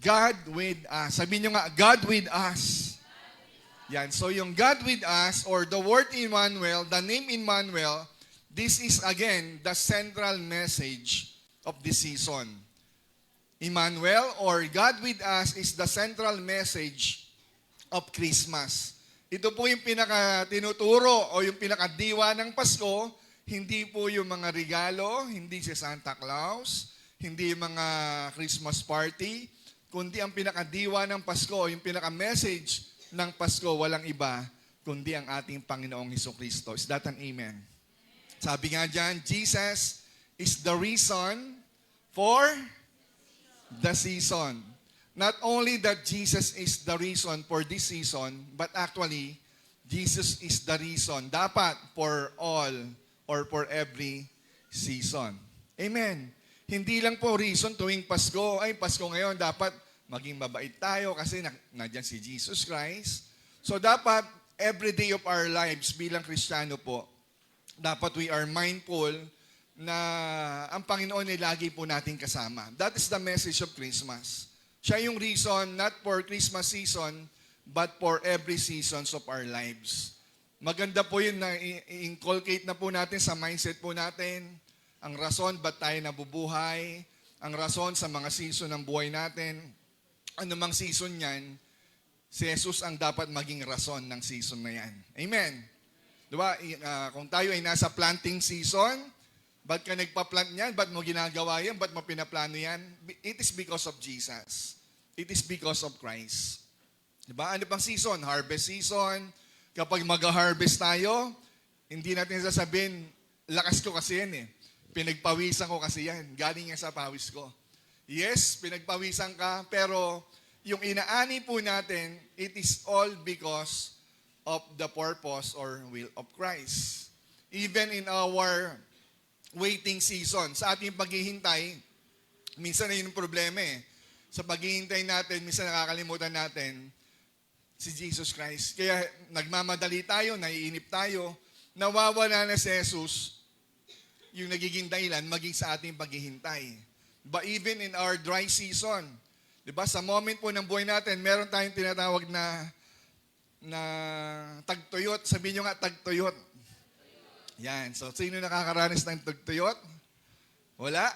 God with us. Sabihin nyo nga, God with us. Yan. So yung God with us, or the word Emmanuel, the name Emmanuel, this is again the central message of this season. Emmanuel, or God with us, is the central message of Christmas. Ito po yung pinaka-tinuturo o yung pinaka-diwa ng Pasko, hindi po yung mga regalo, hindi si Santa Claus, hindi yung mga Christmas party, kundi ang pinaka-diwa ng Pasko, yung pinaka-message ng Pasko, walang iba, kundi ang ating Panginoong Hesukristo. Is that an amen? Sabi nga dyan, Jesus is the reason for the season. Not only that Jesus is the reason for this season, but actually, Jesus is the reason dapat for all or for every season. Amen. Hindi lang po reason tuwing Pasko, ay Pasko ngayon, dapat maging mabait tayo kasi nandiyan si Jesus Christ. So dapat, every day of our lives bilang Kristiyano po, dapat we are mindful na ang Panginoon ay lagi po nating kasama. That is the message of Christmas. Siya yung reason, not for Christmas season, but for every seasons of our lives. Maganda po yun na i-inculcate na po natin sa mindset po natin, ang rason ba't tayo nabubuhay, ang rason sa mga season ng buhay natin. Anumang season yan, si Jesus ang dapat maging rason ng season na yan. Amen. Diba? Kung tayo ay nasa planting season, ba't ka nagpa-plant yan? Ba't mo ginagawa yan? Ba't mo pinaplano yan? It is because of Jesus. It is because of Christ. Diba? Ano pang season? Harvest season. Kapag mag-harvest tayo, hindi natin sasabihin, lakas ko kasi yan eh. Pinagpawisan ko kasi yan. Galing yan sa pawis ko. Yes, pinagpawisan ka, pero yung inaani po natin, it is all because of the purpose or will of Christ. Even in our waiting season, sa ating paghihintay, minsan na yun ang problema eh. Sa paghihintay natin, minsan nakakalimutan natin si Jesus Christ. Kaya nagmamadali tayo, naiinip tayo, nawawala na si Jesus, yung nagiging dahilan maging sa ating paghihintay. But even in our dry season, di ba, sa moment po ng buhay natin, meron tayong tinatawag na tagtuyot. Sabihin nyo nga, tagtuyot. Yan. So, sino nakakaranas ng tagtuyot? Wala.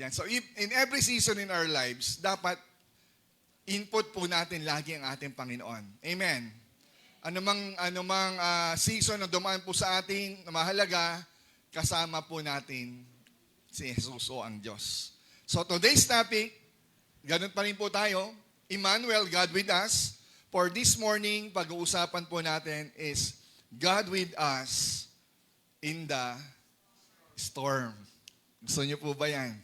Yan. So, in every season in our lives, dapat input po natin lagi ang ating Panginoon. Amen. Anumang season na dumaan po sa ating mahalaga, kasama po natin si Jesus o ang Diyos. So today's topic, ganun pa rin po tayo, Emmanuel, God with us. For this morning, pag-uusapan po natin is God with us in the storm. Gusto niyo po ba yan?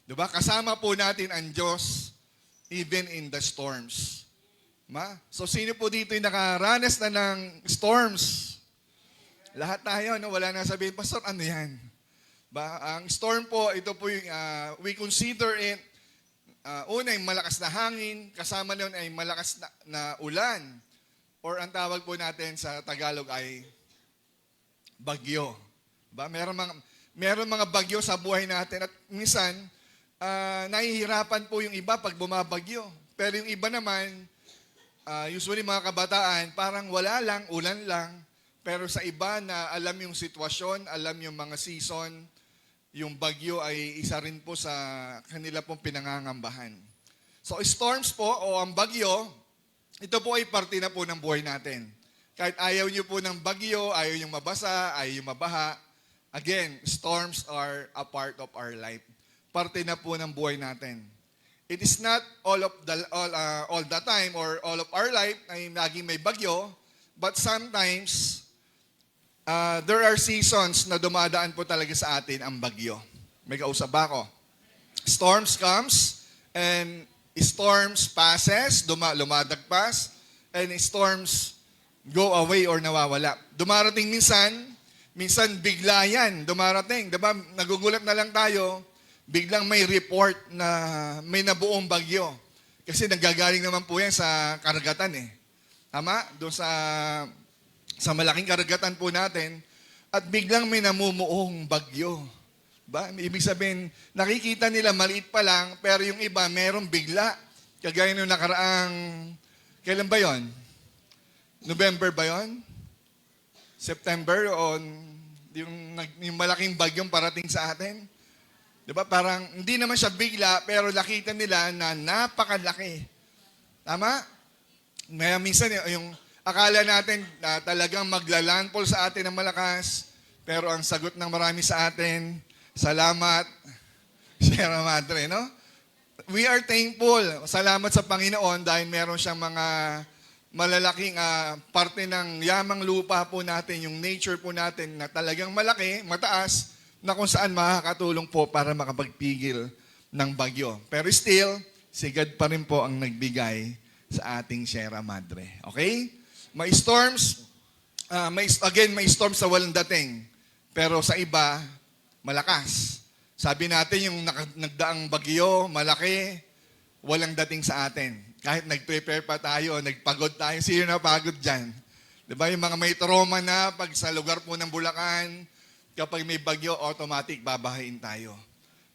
Diba? Kasama po natin ang Diyos even in the storms. So sino po dito yung nakaranas na ng storms? Lahat tayo, no? Wala na sabihin, Pastor, ano yan? Ang storm po, ito po yung, we consider it, una yung malakas na hangin, kasama nun ay malakas na ulan, or ang tawag po natin sa Tagalog ay bagyo. Meron mga bagyo sa buhay natin at minsan, nahihirapan po yung iba pag bumabagyo. Pero yung iba naman, usually mga kabataan, parang wala lang, ulan lang, pero sa iba na alam yung sitwasyon, alam yung mga season, yung bagyo ay isa rin po sa kanila pong pinangangambahan. So storms po o ang bagyo, ito po ay parte na po ng buhay natin. Kahit ayaw nyo po ng bagyo, ayaw nyo mabasa, ayaw nyo mabaha, again, storms are a part of our life. Parte na po ng buhay natin. It is not all the time or all of our life ay laging may bagyo, but sometimes there are seasons na dumadaan po talaga sa atin ang bagyo. May kausap ba ako? Storms comes and storms passes, lumadagpas, and storms go away or nawawala. Dumarating minsan bigla yan, dumarating. Diba? Nagugulat na lang tayo, biglang may report na may nabuong bagyo. Kasi nanggagaling naman po yan sa karagatan eh. Tama? Doon sa malaking karagatan po natin, at biglang may namumuong bagyo. Ba? Ibig sabihin, nakikita nila maliit pa lang, pero yung iba merong bigla. Kagaya nung nakaraang, kailan ba yon? November ba yon? September o yung malaking bagyong parating sa atin? Diba? Parang hindi naman siya bigla, pero nakita nila na napakalaki. Tama? Kaya minsan yung akala natin na talagang maglalandfall sa atin ng malakas, pero ang sagot ng marami sa atin, salamat, Sierra Madre, no? We are thankful. Salamat sa Panginoon dahil meron siyang mga malalaking parte ng yamang lupa po natin, yung nature po natin na talagang malaki, mataas, na kung saan makakatulong po para makapagpigil ng bagyo. Pero still, si God pa rin po ang nagbigay sa ating Sierra Madre. Okay? May storms, may storms sa walang dating. Pero sa iba, malakas. Sabi natin yung nagdaang bagyo, malaki, walang dating sa atin. Kahit nag-prepare pa tayo, nagpagod tayo, sino na pagod dyan? Diba yung mga may trauma na pag sa lugar po ng Bulacan, kapag may bagyo, automatic babahain tayo.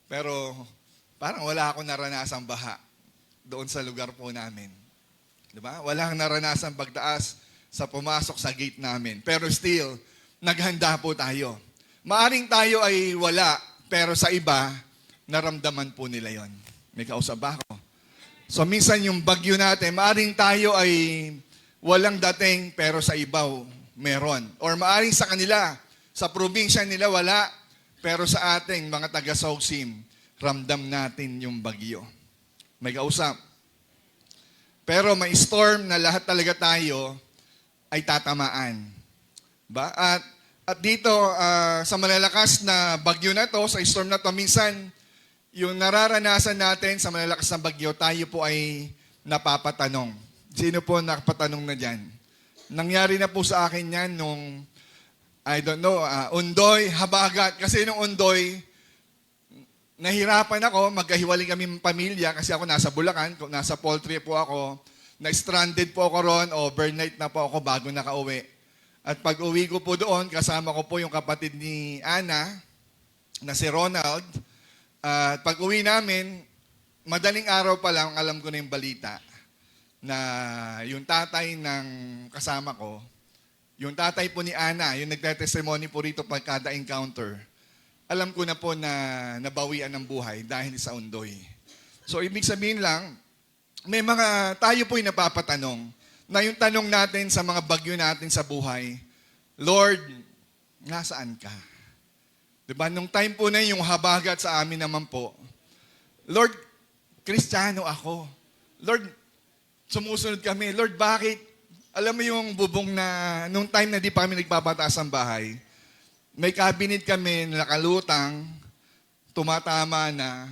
Pero parang wala akong naranasang baha doon sa lugar po namin. Diba? Walang naranasang pagtaas sa pumasok sa gate namin. Pero still, naghanda po tayo. Maaring tayo ay wala, pero sa iba, naramdaman po nila yon. May kausap ba ako? So minsan yung bagyo natin, maaring tayo ay walang dating, pero sa ibaw, meron. Or maaring sa kanila, sa probinsya nila wala, pero sa ating mga taga-Sausim, ramdam natin yung bagyo. May kausap. Pero may storm na lahat talaga tayo ay tatamaan. Ba? At dito, sa malalakas na bagyo na to, sa storm na to, minsan, yung nararanasan natin sa malalakas na bagyo, tayo po ay napapatanong. Sino po nakapatanong na dyan? Nangyari na po sa akin yan nung I don't know, Undoy, Habagat. Kasi nung Undoy, nahirapan ako, magkahiwalay kami pamilya kasi ako nasa Bulacan, nasa poultry po ako. Na-stranded po ako ron, overnight na po ako bago nakauwi. At pag uwi ko po doon, kasama ko po yung kapatid ni Ana, na si Ronald. At pag uwi namin, madaling araw pa lang, alam ko na yung balita na yung tatay ng kasama ko, yung tatay po ni Ana, yung nagte-testimony po rito pagkada encounter, alam ko na po na nabawian ng buhay dahil sa Undoy. So, ibig sabihin lang, may mga, tayo po'y napapatanong, na yung tanong natin sa mga bagyo natin sa buhay, Lord, nasaan ka? Diba? Nung time po na yung Habagat sa amin naman po, Lord, Kristiyano ako. Lord, sumusunod kami. Lord, bakit? Alam mo yung bubong na, nung time na di pa kami nagpapataas ang bahay, may cabinet kami na nakalutang, tumatama na,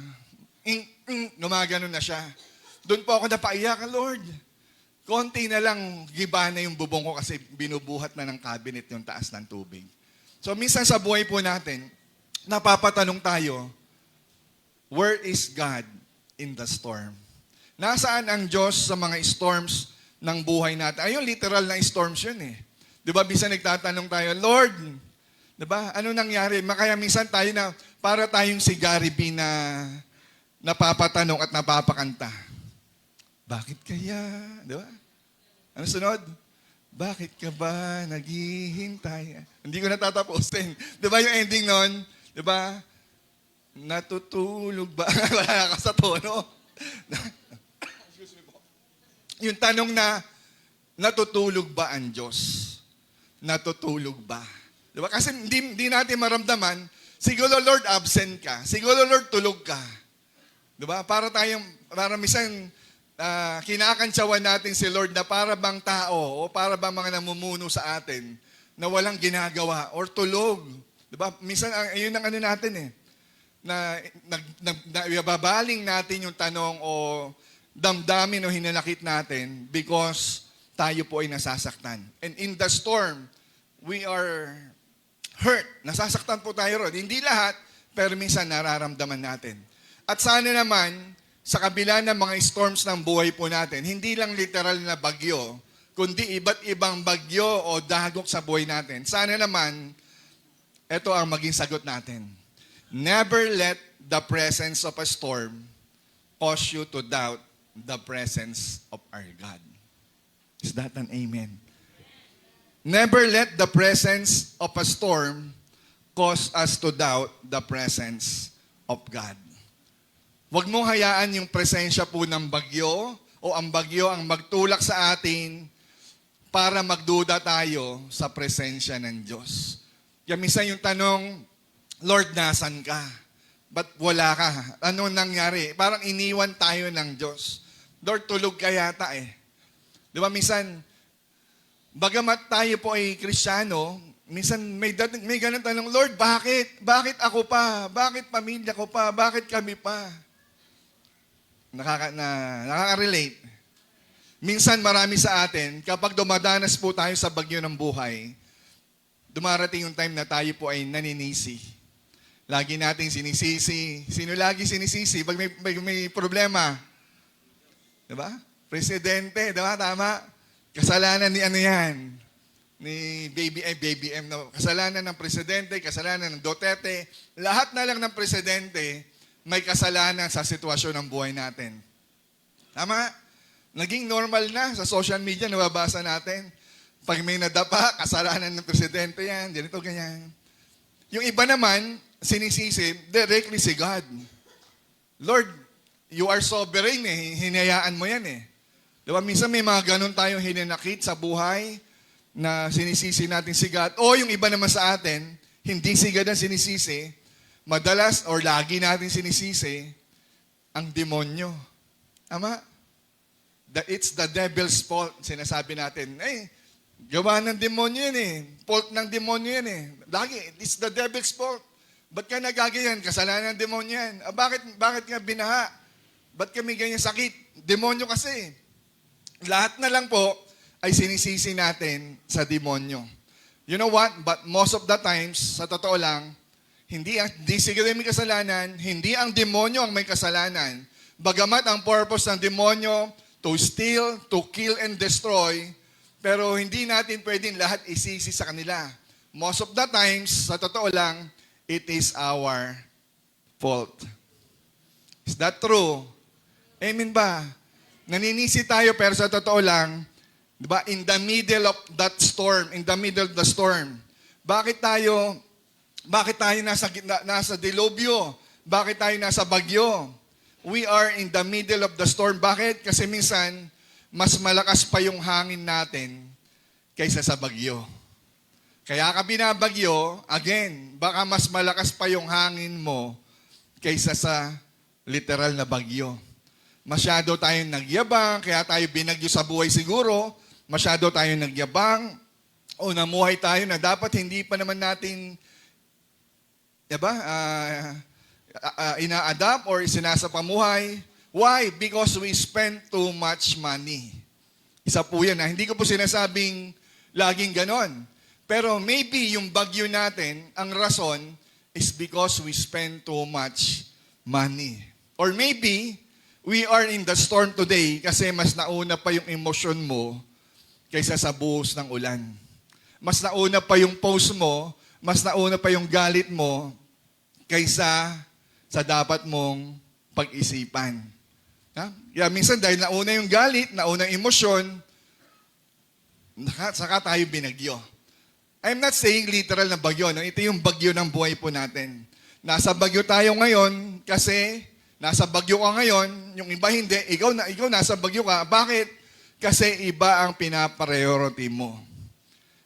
gumagano na siya. Doon po ako napaiyak, Lord. Konti na lang, giba na yung bubong ko kasi binubuhat na ng cabinet yung taas ng tubig. So minsan sa buhay po natin, napapatanong tayo, where is God in the storm? Nasaan ang Diyos sa mga storms ng buhay natin? Ayun, literal na storms yun eh. Di ba, minsan nagtatanong tayo, Lord, di ba, ano nangyari? Kaya minsan tayo na, para tayong si Gary B na napapatanong at napapakanta. Bakit kaya? Di ba? Ano sunod? Bakit ka ba naghihintay? Hindi ko natatapusin. Di ba yung ending nun? Di ba? Natutulog ba? Wala ka sa tono. Yung tanong na, natutulog ba ang Diyos? Natutulog ba? Diba? Kasi hindi natin maramdaman, siguro Lord absent ka, siguro Lord tulog ka. Diba? Para minsan, kinakantsawan natin si Lord na para bang tao o para bang mga namumuno sa atin na walang ginagawa or tulog. Diba? Minsan, yun ang ano natin eh, na ibabaling natin yung tanong o damdamin o hinanakit natin because tayo po ay nasasaktan. And in the storm, we are hurt. Nasasaktan po tayo ron. Hindi lahat, pero minsan nararamdaman natin. At sana naman, sa kabila ng mga storms ng buhay po natin, hindi lang literal na bagyo, kundi iba't ibang bagyo o dagok sa buhay natin. Sana naman, ito ang maging sagot natin. Never let the presence of a storm cause you to doubt the presence of our God. Is that an amen? Never let the presence of a storm cause us to doubt the presence of God. Huwag mong hayaan yung presensya po ng bagyo o ang bagyo ang magtulak sa atin para magduda tayo sa presensya ng Diyos. Kaya minsan yung tanong, Lord, nasan ka? Ba't wala ka? Ano nangyari? Parang iniwan tayo ng Diyos. Lord, tulog ka yata eh. Di ba minsan, bagamat tayo po ay Kristiyano, minsan may ganun tanong, Lord, bakit? Bakit ako pa? Bakit pamilya ko pa? Bakit kami pa? Nakaka-relate. Minsan marami sa atin, kapag dumadanas po tayo sa bagyo ng buhay, dumarating yung time na tayo po ay naninisi. Lagi nating sinisisi. Sino lagi sinisisi? Pag may problema. Diba? Presidente, diba? Tama? Kasalanan ni ano yan? Ni Baby M. No? Kasalanan ng presidente, kasalanan ng Duterte. Lahat na lang ng presidente may kasalanan sa sitwasyon ng buhay natin. Tama? Naging normal na sa social media, nababasa natin. Pag may nadapa, kasalanan ng presidente yan, ganito, ganyan. Yung iba naman, sinisisi directly si God. Lord, you are sovereign eh, hinayaan mo yan eh. Diba, minsan may mga ganun tayong hinanakit sa buhay na sinisisi natin si God. O yung iba naman sa atin, hindi si God ang sinisisi, madalas or lagi natin sinisisi ang demonyo. Tama? It's the devil's fault. Sinasabi natin, gawa ng demonyo yan eh. Fault ng demonyo yan eh. Lagi, it's the devil's fault. Ba't ka nagagayan? Kasalanan ng demonyo yan. Bakit ka binaha? Ba't kami ganyan sakit? Demonyo kasi. Lahat na lang po ay sinisisi natin sa demonyo. You know what? But most of the times, sa totoo lang, hindi siguro may kasalanan, hindi ang demonyo ang may kasalanan. Bagamat ang purpose ng demonyo, to steal, to kill, and destroy, pero hindi natin pwedeng lahat isisi sa kanila. Most of the times, sa totoo lang, it is our fault. Is that true? Amen ba? Naninisi tayo pero sa totoo lang, di ba, in the middle of that storm, in the middle of the storm, bakit tayo nasa dilubyo? Bakit tayo nasa bagyo? We are in the middle of the storm. Bakit? Kasi minsan, mas malakas pa yung hangin natin kaysa sa bagyo. Kaya ka binabagyo, again, baka mas malakas pa yung hangin mo kaysa sa literal na bagyo. Masyado tayong nagyabang, kaya tayo binagyo sa buhay siguro. Masyado tayong nagyabang o namuhay tayo na dapat hindi pa naman natin, diba, ina-adapt or sinasapamuhay. Why? Because we spend too much money. Isa po yan. Hindi ko po sinasabing laging ganon. Pero maybe yung bagyo natin, ang rason is because we spend too much money. Or maybe, we are in the storm today kasi mas nauna pa yung emosyon mo kaysa sa buhos ng ulan. Mas nauna pa yung post mo, mas nauna pa yung galit mo kaysa sa dapat mong pag-isipan. Kaya minsan dahil nauna yung galit, nauna yung emosyon, saka tayo binagyo. I'm not saying literal na bagyo. No? Ito yung bagyo ng buhay po natin. Nasa bagyo tayo ngayon kasi nasa bagyo ka ngayon, yung iba hindi, ikaw nasa bagyo ka. Bakit? Kasi iba ang pinapriority mo.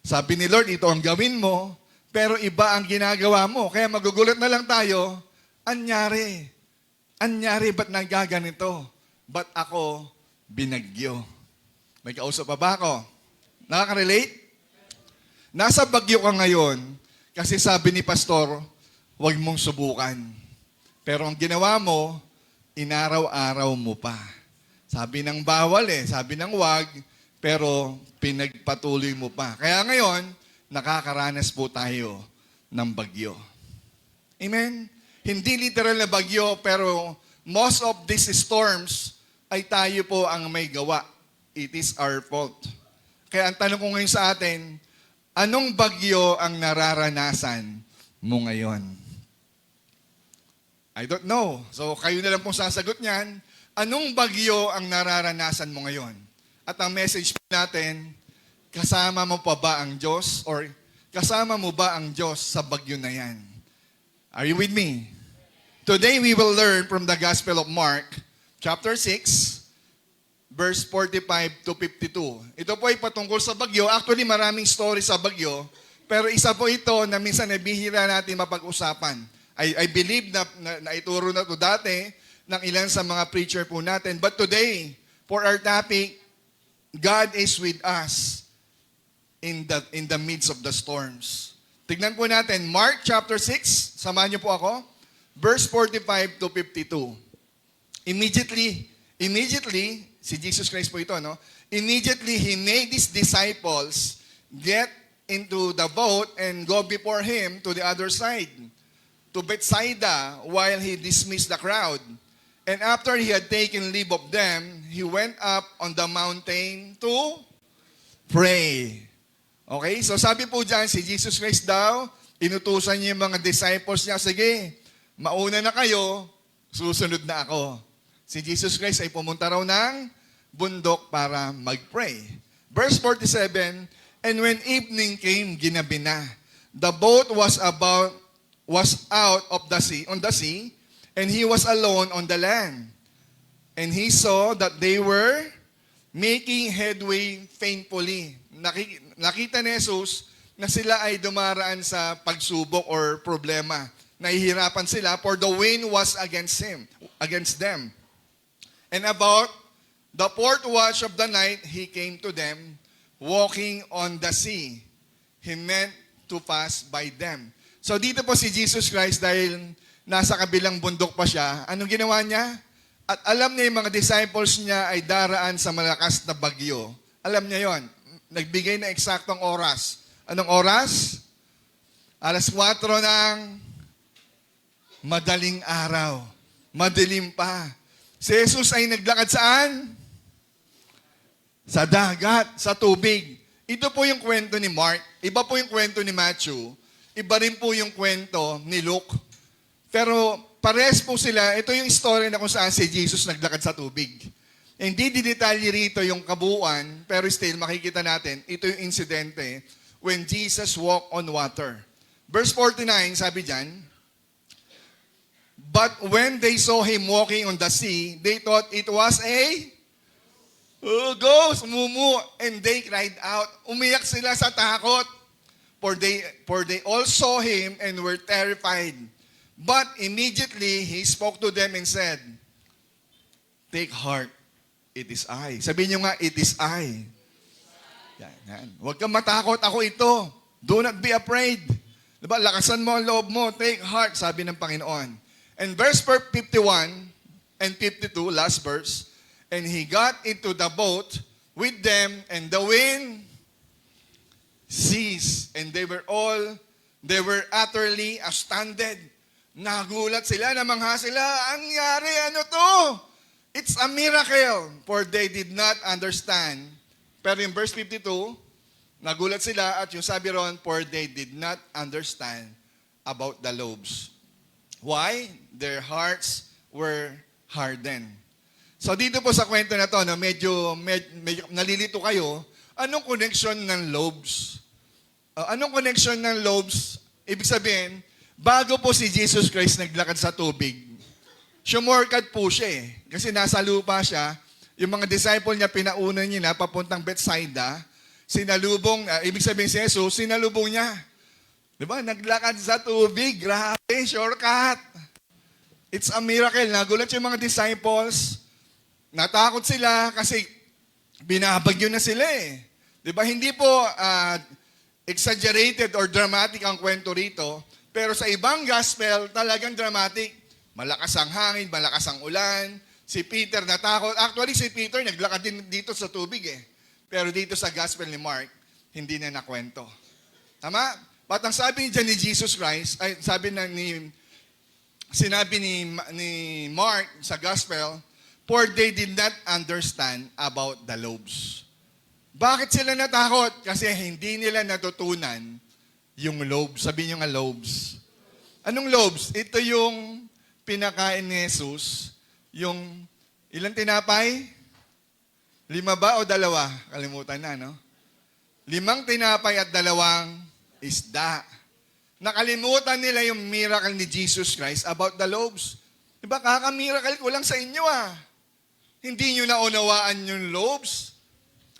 Sabi ni Lord, ito ang gawin mo, pero iba ang ginagawa mo. Kaya magugulat na lang tayo, anyari, ba't nagaganito? Ba't ako binagyo? May kausap pa ba ako? Nakaka-relate? Nasa bagyo ka ngayon, kasi sabi ni Pastor, huwag mong subukan. Pero ang ginawa mo, inaraw-araw mo pa. Sabi ng bawal sabi ng wag, pero pinagpatuloy mo pa. Kaya ngayon, nakakaranas po tayo ng bagyo. Amen? Hindi literal na bagyo, pero most of these storms ay tayo po ang may gawa. It is our fault. Kaya ang tanong ko ngayon sa atin, anong bagyo ang nararanasan mo ngayon? I don't know. So kayo na lang pong sasagot niyan. Anong bagyo ang nararanasan mo ngayon? At ang message natin, kasama mo pa ba ang Diyos? Or kasama mo ba ang Diyos sa bagyo na yan? Are you with me? Today we will learn from the Gospel of Mark, chapter 6, verse 45 to 52. Ito po ay patungkol sa bagyo. Actually, maraming story sa bagyo. Pero isa po ito na minsan ay bihira natin mapag-usapan. I believe na ituro na ito dati ng ilan sa mga preacher po natin. But today, for our topic, God is with us in the midst of the storms. Tignan po natin, Mark chapter 6, samahan niyo po ako, verse 45 to 52. Immediately, si Jesus Christ po ito, no? Immediately, He made His disciples get into the boat and go before Him to the other side, to Bethsaida, while He dismissed the crowd. And after He had taken leave of them, He went up on the mountain to pray. Okay? So sabi po dyan, si Jesus Christ daw, inutusan niya yung mga disciples niya, sige, mauna na kayo, susunod na ako. Si Jesus Christ ay pumunta raw ng bundok para mag-pray. Verse 47, and when evening came, ginabi na. The boat was out of the sea, on the sea, and he was alone on the land. And he saw that they were making headway painfully. Nakita ni Jesus na sila ay dumaraan sa pagsubok or problema. Nahihirapan sila, for the wind was against them. And about the fourth watch of the night, he came to them, walking on the sea. He meant to pass by them. So dito po si Jesus Christ, dahil nasa kabilang bundok pa siya, anong ginawa niya? At alam niya yung mga disciples niya ay daraan sa malakas na bagyo. Alam niya yon. Nagbigay na eksaktong oras. Anong oras? 4:00 ng madaling araw. Madilim pa. Si Jesus ay naglakad saan? Sa dagat, sa tubig. Ito po yung kwento ni Mark. Iba po yung kwento ni Matthew. Iba rin po yung kwento ni Luke. Pero pares po sila. Ito yung story na kung saan si Jesus naglakad sa tubig. Hindi didetalye rito yung kabuuan, pero still makikita natin, ito yung insidente when Jesus walked on water. Verse 49, sabi dyan, but when they saw Him walking on the sea, they thought it was a ghost, mumu, and they cried out. Umiyak sila sa takot, for they all saw Him and were terrified. But immediately He spoke to them and said, take heart, it is I. Sabihin nyo nga, it is I. Yan. Huwag kang matakot, ako ito. Do not be afraid. Diba? Lakasan mo ang loob mo. Take heart, sabi ng Panginoon. And verse 51 and 52, last verse, and he got into the boat with them, and the wind ceased. And they were utterly astounded. Nagulat sila, namangha sila. Ang nangyari, ano to? It's a miracle, for they did not understand. Pero in verse 52, nagulat sila at yung sabi ron, for they did not understand about the loaves. Why? Their hearts were hardened. So dito po sa kwento na to, no, medyo nalilito kayo, anong connection ng loaves? Anong connection ng loaves? Ibig sabihin, bago po si Jesus Christ naglakad sa tubig, sumorkat po siya eh. Kasi nasa lupa siya. Yung mga disciple niya, pinauna niya na papuntang Bethsaida. Sinalubong, ibig sabihin si Jesus, sinalubong niya. Diba? Naglakad sa tubig. Grabe, shortcut. It's a miracle. Nagulat yung mga disciples. Natakot sila kasi binabagyo na sila eh. Diba? Hindi po exaggerated or dramatic ang kwento rito. Pero sa ibang gospel, talagang dramatic. Malakas ang hangin, malakas ang ulan. Si Peter natakot. Actually, si Peter naglakad din dito sa tubig eh. Pero dito sa Gospel ni Mark, hindi na nakwento. Tama? But ang sabi dyan ni Jesus Christ, ay sinabi ni Mark sa Gospel, for they did not understand about the loaves. Bakit sila natakot? Kasi hindi nila natutunan yung loaves. Sabi nyo nga loaves. Anong loaves? Ito yung pinakain ni Jesus yung ilang tinapay? 5 ba o 2? Kalimutan na, no? 5 tinapay at 2 isda. Nakalimutan nila yung miracle ni Jesus Christ about the loaves. Diba, kaka-miracle ko lang sa inyo Hindi nyo naunawaan yung loaves.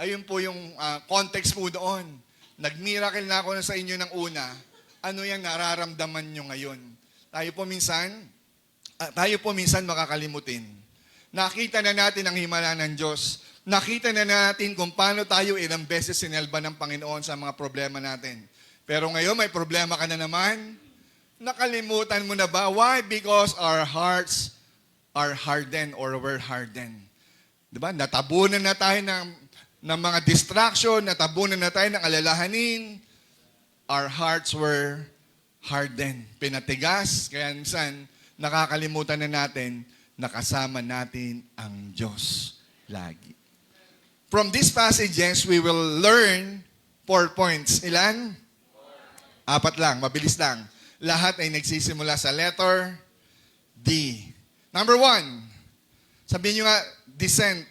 Ayun po yung context po doon. Nag-miracle na ako na sa inyo ng una. Ano yung nararamdaman nyo ngayon? Tayo po minsan makakalimutin. Nakita na natin ang himala ng Diyos. Nakita na natin kung paano tayo ilang beses sinelba ng Panginoon sa mga problema natin. Pero ngayon may problema ka na naman. Nakalimutan mo na ba? Why? Because our hearts are hardened or were hardened. Diba? Natabunan na tayo ng mga distraction, natabunan na tayo ng alalahanin. Our hearts were hardened. Pinatigas. Kaya minsan, nakakalimutan na natin na kasama natin ang Diyos lagi. From these passages, we will learn 4 points. Ilan? 4 lang, mabilis lang. Lahat ay nagsisimula sa letter D. Number 1, sabihin nyo nga, descent.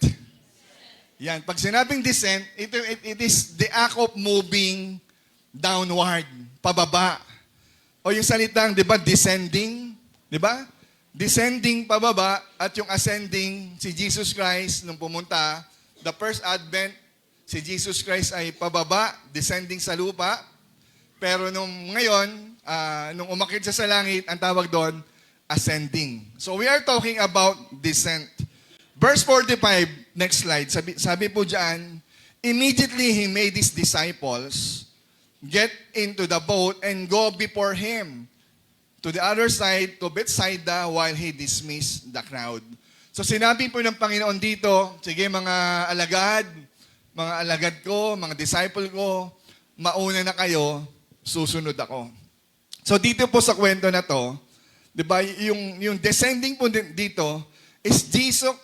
Yan, pag sinabing descent, it is the act of moving downward, pababa. O yung salitang, di ba, descending, di ba? Descending pababa at yung ascending, si Jesus Christ, nung pumunta, the first advent, si Jesus Christ ay pababa, descending sa lupa. Pero nung ngayon, nung umakyat siya sa langit, ang tawag doon, ascending. So we are talking about descent. Verse 45, next slide, sabi po dyan, immediately he made his disciples get into the boat and go before him to the other side, to Bethsaida, while he dismissed the crowd. So sinabi po ng Panginoon dito, sige mga alagad ko, mga disciple ko, mauna na kayo, susunod ako. So dito po sa kwento na to, di ba, yung descending po dito is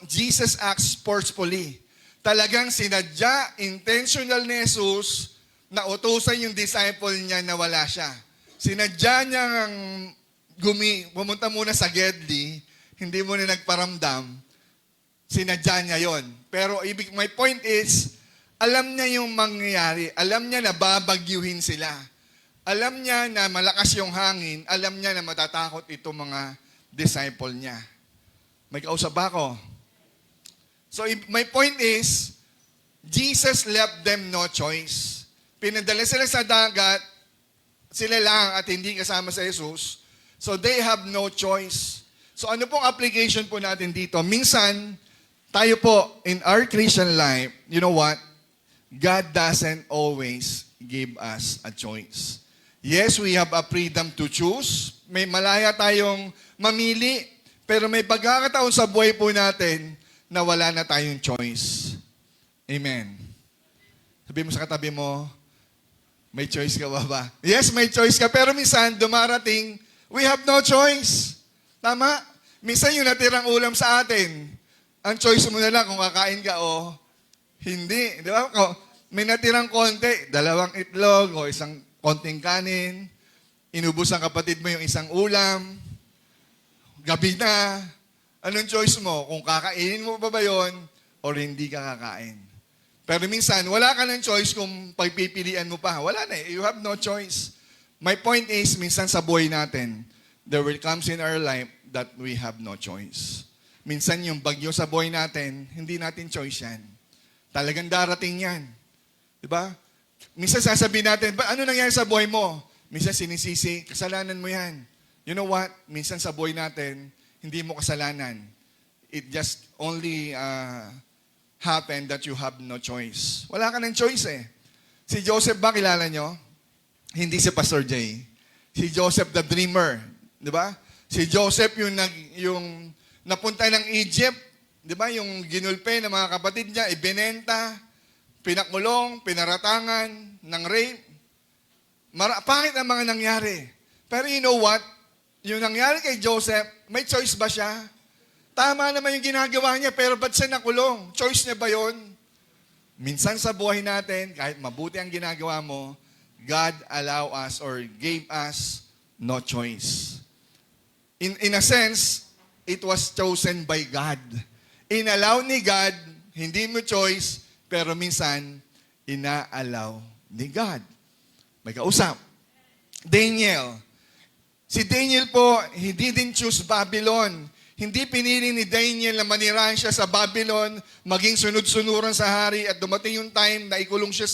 Jesus acts forcefully. Talagang sinadya, intentional ni Jesus na utusan yung disciple niya na wala siya. Sinadya niyang pumunta muna sa Gedli, hindi mo na nagparamdam, sinadya niya yon. Pero my point is, alam niya yung mangyayari. Alam niya na babagyuhin sila. Alam niya na malakas yung hangin. Alam niya na matatakot itong mga disciple niya. May kausap ba ako? So my point is, Jesus left them no choice. Pinadala sila sa dagat, sila lang at hindi kasama sa Jesus. So they have no choice. So ano pong application po natin dito? Minsan, tayo po, in our Christian life, you know what? God doesn't always give us a choice. Yes, we have a freedom to choose. May malaya tayong mamili. Pero may pagkakataon sa buhay po natin na wala na tayong choice. Amen. Sabi mo sa katabi mo, may choice ka ba? Yes, may choice ka. Pero minsan, dumarating, we have no choice. Tama? Minsan yung natirang ulam sa atin, ang choice mo na lang kung kakain ka o hindi. Di ba? May natirang konti, 2 itlog o isang konting kanin, inubos ang kapatid mo yung isang ulam, gabi na, anong choice mo? Kung kakainin mo ba yun o hindi ka kakain? Pero minsan, wala ka ng choice kung pagpipilian mo pa. Wala na eh. You have no choice. My point is, minsan sa buhay natin, there will comes in our life that we have no choice. Minsan yung bagyo sa buhay natin, hindi natin choice yan. Talagang darating yan. Diba? Minsan sasabihin natin, ano nangyari sa buhay mo? Minsan sinisisi, kasalanan mo yan. You know what? Minsan sa buhay natin, hindi mo kasalanan. It just only happened that you have no choice. Wala ka ng choice eh. Si Joseph ba, kilala nyo? Hindi si Pastor Jay. Si Joseph the Dreamer. Di ba? Si Joseph yung napunta ng Egypt. Di ba? Yung ginulpe ng mga kapatid niya, ibinenta, pinakulong, pinaratangan, ng rape. Pangit ang mga nangyari. Pero you know what? Yung nangyari kay Joseph, may choice ba siya? Tama naman yung ginagawa niya, pero ba't siya nakulong? Choice niya ba yun? Minsan sa buhay natin, kahit mabuti ang ginagawa mo, God allow us or gave us no choice. In a sense, it was chosen by God. Inalaw ni God, hindi mo choice, pero minsan, inaalaw ni God. May kausap. Daniel. Si Daniel po, he didn't choose Babylon. Hindi pinili ni Daniel na manirahan siya sa Babylon, maging sunod-sunuran sa hari, at dumating yung time na ikulong siya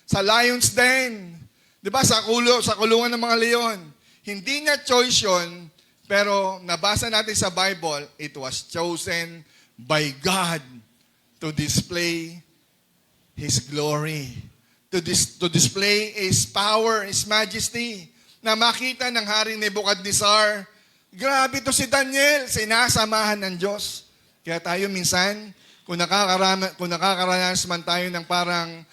sa lion's den. Diba? Sa kulungan ng mga leon. Hindi niya choice yun, pero nabasa natin sa Bible, it was chosen by God to display His glory, to display His power, His majesty, na makita ng Haring Nebuchadnezzar, grabe to si Daniel, sinasamahan ng Diyos. Kaya tayo minsan, kung nakakaranas man tayo ng parang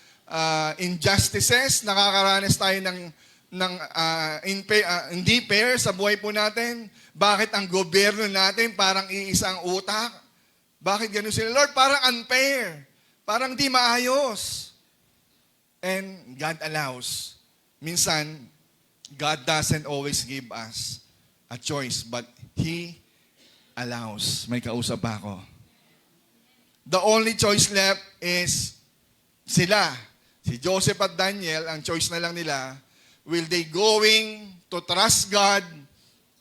injustices, nakakaranas tayo ng hindi fair sa buhay po natin, bakit ang gobyerno natin parang iisang utak? Bakit ganun sila? Lord, parang unfair. Parang di maayos. And God allows. Minsan, God doesn't always give us a choice, but He allows. May kausap ako. The only choice left is sila. Si Joseph at Daniel, ang choice na lang nila, will they going to trust God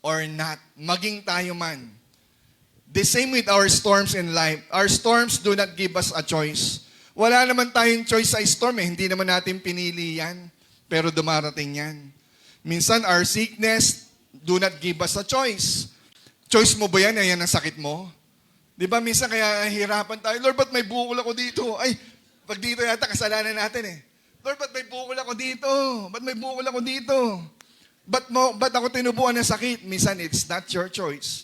or not? Maging tayo man. The same with our storms in life. Our storms do not give us a choice. Wala naman tayong choice sa storm eh. Hindi naman natin pinili yan. Pero dumarating yan. Minsan, our sickness do not give us a choice. Choice mo ba yan? Ayan ang sakit mo? Di ba minsan kaya hirapan tayo, Lord, ba't may bukol ako dito? Ay, pag dito yata kasalanan natin eh. Lord, ba't may bukol ako dito? Ba't may bukol ako dito? Ba't ako tinubuan ng sakit? Minsan, it's not your choice.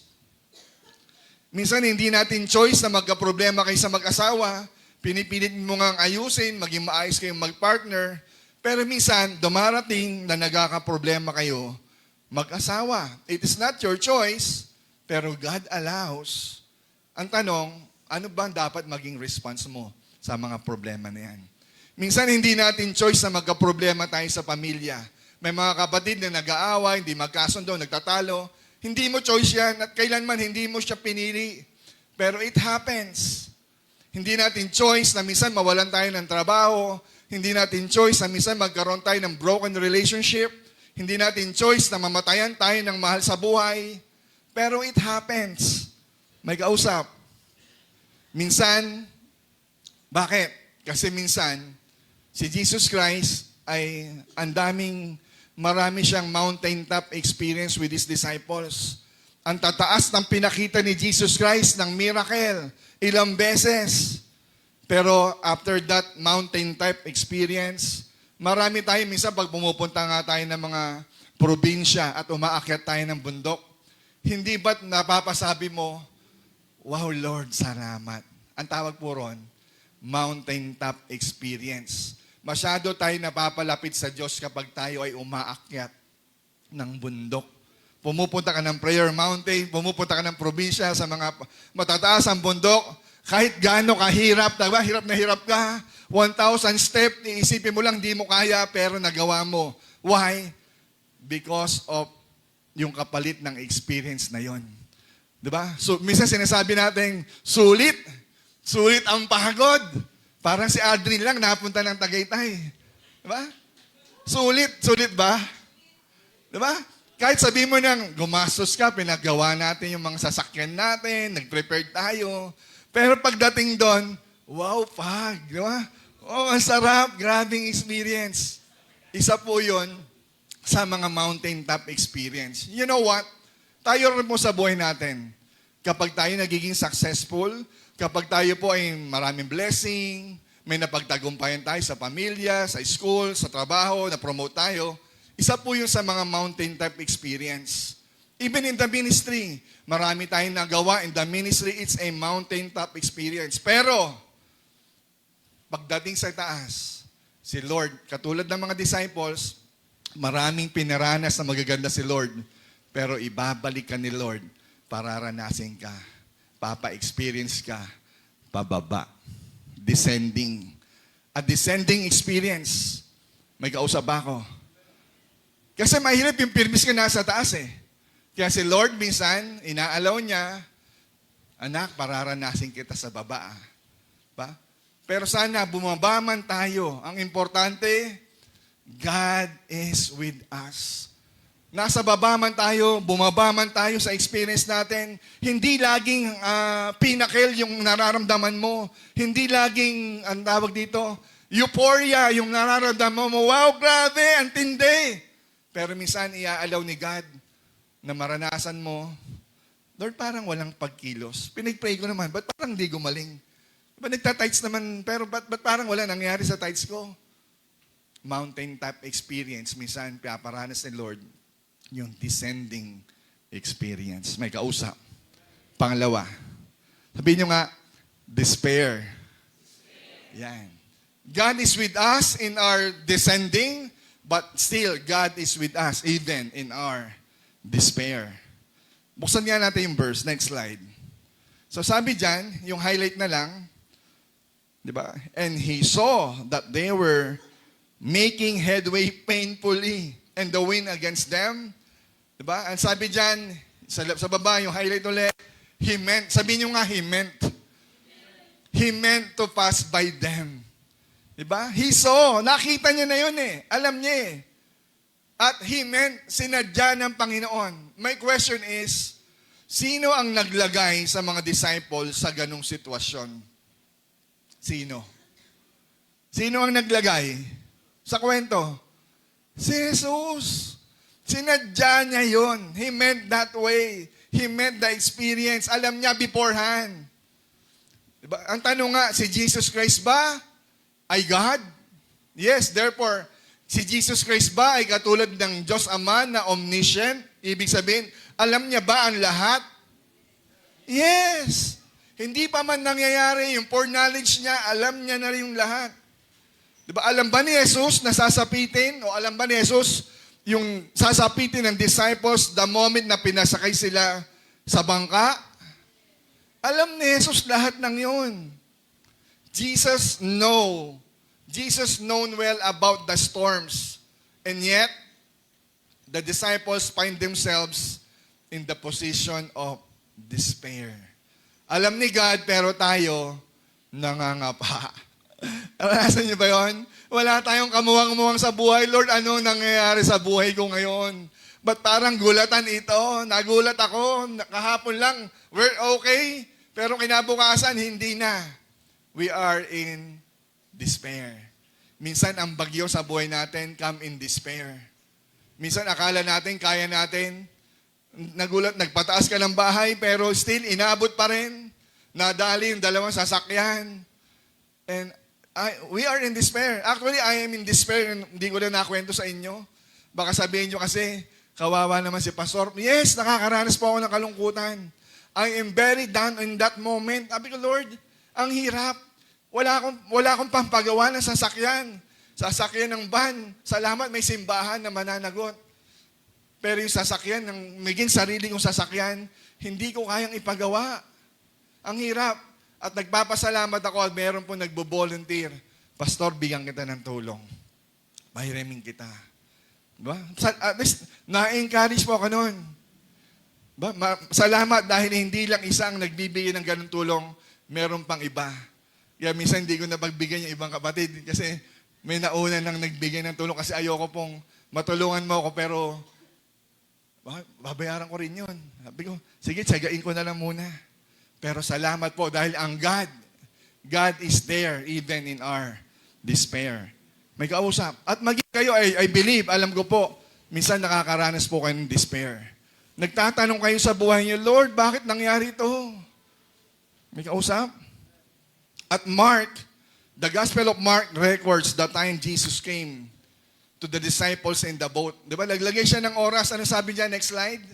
Minsan, hindi natin choice na magka-problema kayo sa mag-asawa. Pinipilit mo ngang ayusin, maging maayos kayong mag-partner. Pero minsan, dumarating na nagkaka-problema kayo mag-asawa. It is not your choice, pero God allows. Ang tanong, ano ba dapat maging response mo sa mga problema na yan? Minsan, hindi natin choice na magka-problema tayo sa pamilya. May mga kapatid na nag-aaway, hindi magkasundo, nagtatalo. Hindi mo choice yan at kailanman hindi mo siya pinili. Pero it happens. Hindi natin choice na minsan mawalan tayo ng trabaho. Hindi natin choice na minsan magkaroon tayo ng broken relationship. Hindi natin choice na mamatayan tayo ng mahal sa buhay. Pero it happens. May kausap. Minsan, bakit? Kasi minsan, si Jesus Christ ay marami siyang mountaintop experience with His disciples. Ang tataas ng pinakita ni Jesus Christ ng miracle, ilang beses. Pero after that mountaintop experience, marami tayo minsan pag pumupunta nga tayo ng mga probinsya at umaakyat tayo ng bundok, hindi ba't napapasabi mo, wow Lord, salamat. Ang tawag po ron, mountaintop experience. Masyado tayo napapalapit sa Diyos kapag tayo ay umaakyat ng bundok. Pumupunta ka ng prayer mountain, pumupunta ka ng probinsya sa mga matataas ang bundok, kahit gaano kahirap, diba? Hirap na hirap ka, 1,000 step, iisipin mo lang, di mo kaya, pero nagawa mo. Why? Because of yung kapalit ng experience na yon. Diba? So, minsan sinasabi natin, sulit ang pagod. Parang si Adrian lang napunta ng Tagaytay. Diba? Sulit ba? Diba? Kahit sabi mo nang gumastos ka, pinagawa natin yung mga sasakyan natin, nag-prepare tayo. Pero pagdating doon, wow, diba? Oh, ang sarap, grabing experience. Isa po yun sa mga mountaintop experience. You know what? Tayo rin po sa buhay natin. Kapag tayo nagiging successful, kapag tayo po ay maraming blessing, may napagtagumpayan tayo sa pamilya, sa school, sa trabaho, na-promote tayo, isa po yung sa mga mountaintop experience. Even in the ministry, marami tayong nagawa in the ministry, it's a mountaintop experience. Pero, pagdating sa taas, si Lord, katulad ng mga disciples, maraming pinaranas na magaganda si Lord, pero ibabalik ka ni Lord, pararanasin ka, papa-experience ka, pababa, descending. A descending experience. May kausap ako. Kasi mahirap yung pirmis ka nasa taas eh. Kaya si Lord minsan, inaalaw niya Anak, pararanasin kita sa baba. Ba? Pero sana bumaba man tayo. Ang importante, God is with us. Nasa baba man tayo, bumaba man tayo sa experience natin, hindi laging pinnacle yung nararamdaman mo. Hindi laging, ang tawag dito, euphoria yung nararamdaman mo. Wow, grabe, ang tindi. Pero minsan, iaalaw ni God na maranasan mo, Lord, parang walang pagkilos. Pinag-pray ko naman, ba't parang di gumaling? Ba't nagtatights naman, pero ba't parang wala nangyari sa tights ko? Mountaintop experience, minsan, pinaparanas ni Lord, yung descending experience. May kausap. Pangalawa, sabihin nyo nga, despair. Yan. God is with us in our descending, but still, God is with us even in our despair. Buksan nga natin yung verse. Next slide. So sabi dyan, yung highlight na lang, di ba? And he saw that they were making headway painfully, and the wind against them. Di ba? Ang sabi dyan, sa baba, yung highlight ulit, he meant, sabihin nyo nga, he meant. He meant to pass by them. Di ba? He saw, nakita niya na yun eh. Alam niya eh. At he meant, sinadya ng Panginoon. My question is, sino ang naglagay sa mga disciples sa ganong sitwasyon? Sino? Sino ang naglagay? Sa kwento? Si Jesus. Sinadya niya yun. He meant that way. He meant the experience. Alam niya beforehand. Diba? Ang tanong nga, si Jesus Christ ba ay God? Yes, therefore, si Jesus Christ ba ay katulad ng Diyos Ama na omniscient? Ibig sabihin, alam niya ba ang lahat? Yes. Hindi pa man nangyayari yung foreknowledge niya, alam niya na rin yung lahat. Diba? Alam ba ni Jesus na sasapitin? O alam ba ni Jesus yung sasapitin ng disciples the moment na pinasakay sila sa bangka? Alam ni Jesus lahat ng yun. Jesus known well about the storms. And yet, the disciples find themselves in the position of despair. Alam ni God, pero tayo nangangapa. Naranasan niyo ba yun? Wala tayong kamuwang-muwang sa buhay. Lord, ano nangyayari sa buhay ko ngayon? Ba't parang gulatan ito? Nagulat ako. Kahapon lang, we're okay. Pero kinabukasan, hindi na. We are in despair. Minsan, ang bagyo sa buhay natin come in despair. Minsan, akala natin, kaya natin. Nagulat, nagpataas ka ng bahay, pero still, inaabot pa rin. Nadali yung dalawang sasakyan. And we are in despair. Actually, I am in despair. Hindi ko na nakwento sa inyo. Baka sabihin nyo kasi, kawawa naman si Pastor. Yes, nakakaranas po ako ng kalungkutan. I am very down in that moment. Sabi ko, Lord, ang hirap. Wala akong pampagawa ng sasakyan. Sasakyan ng van. Salamat, may simbahan na mananagot. Pero yung sasakyan, maging sarili kong sasakyan, hindi ko kayang ipagawa. Ang hirap. At nagpapasalamat ako at meron po nagbo-volunteer. Pastor, bigyan kita ng tulong. Mahireming kita. Diba? At least, na-encourage po ako noon. Diba? Salamat dahil hindi lang isang nagbibigay ng ganung tulong, meron pang iba. Kaya minsan hindi ko napagbigay yung ibang kapatid kasi may nauna nang nagbigay ng tulong kasi ayoko pong matulungan mo ako pero babayaran ko rin yun. Sabi ko, sige, tsagain ko na lang muna. Pero salamat po dahil ang God is there even in our despair. May kausap. At maging kayo, I believe, alam ko po, minsan nakakaranas po kayo ng despair. Nagtatanong kayo sa buhay niyo, Lord, bakit nangyari ito? May kausap. At Mark, the Gospel of Mark records the time Jesus came to the disciples in the boat. Di ba? Naglagay siya ng oras. Ano sabi niya? Next slide.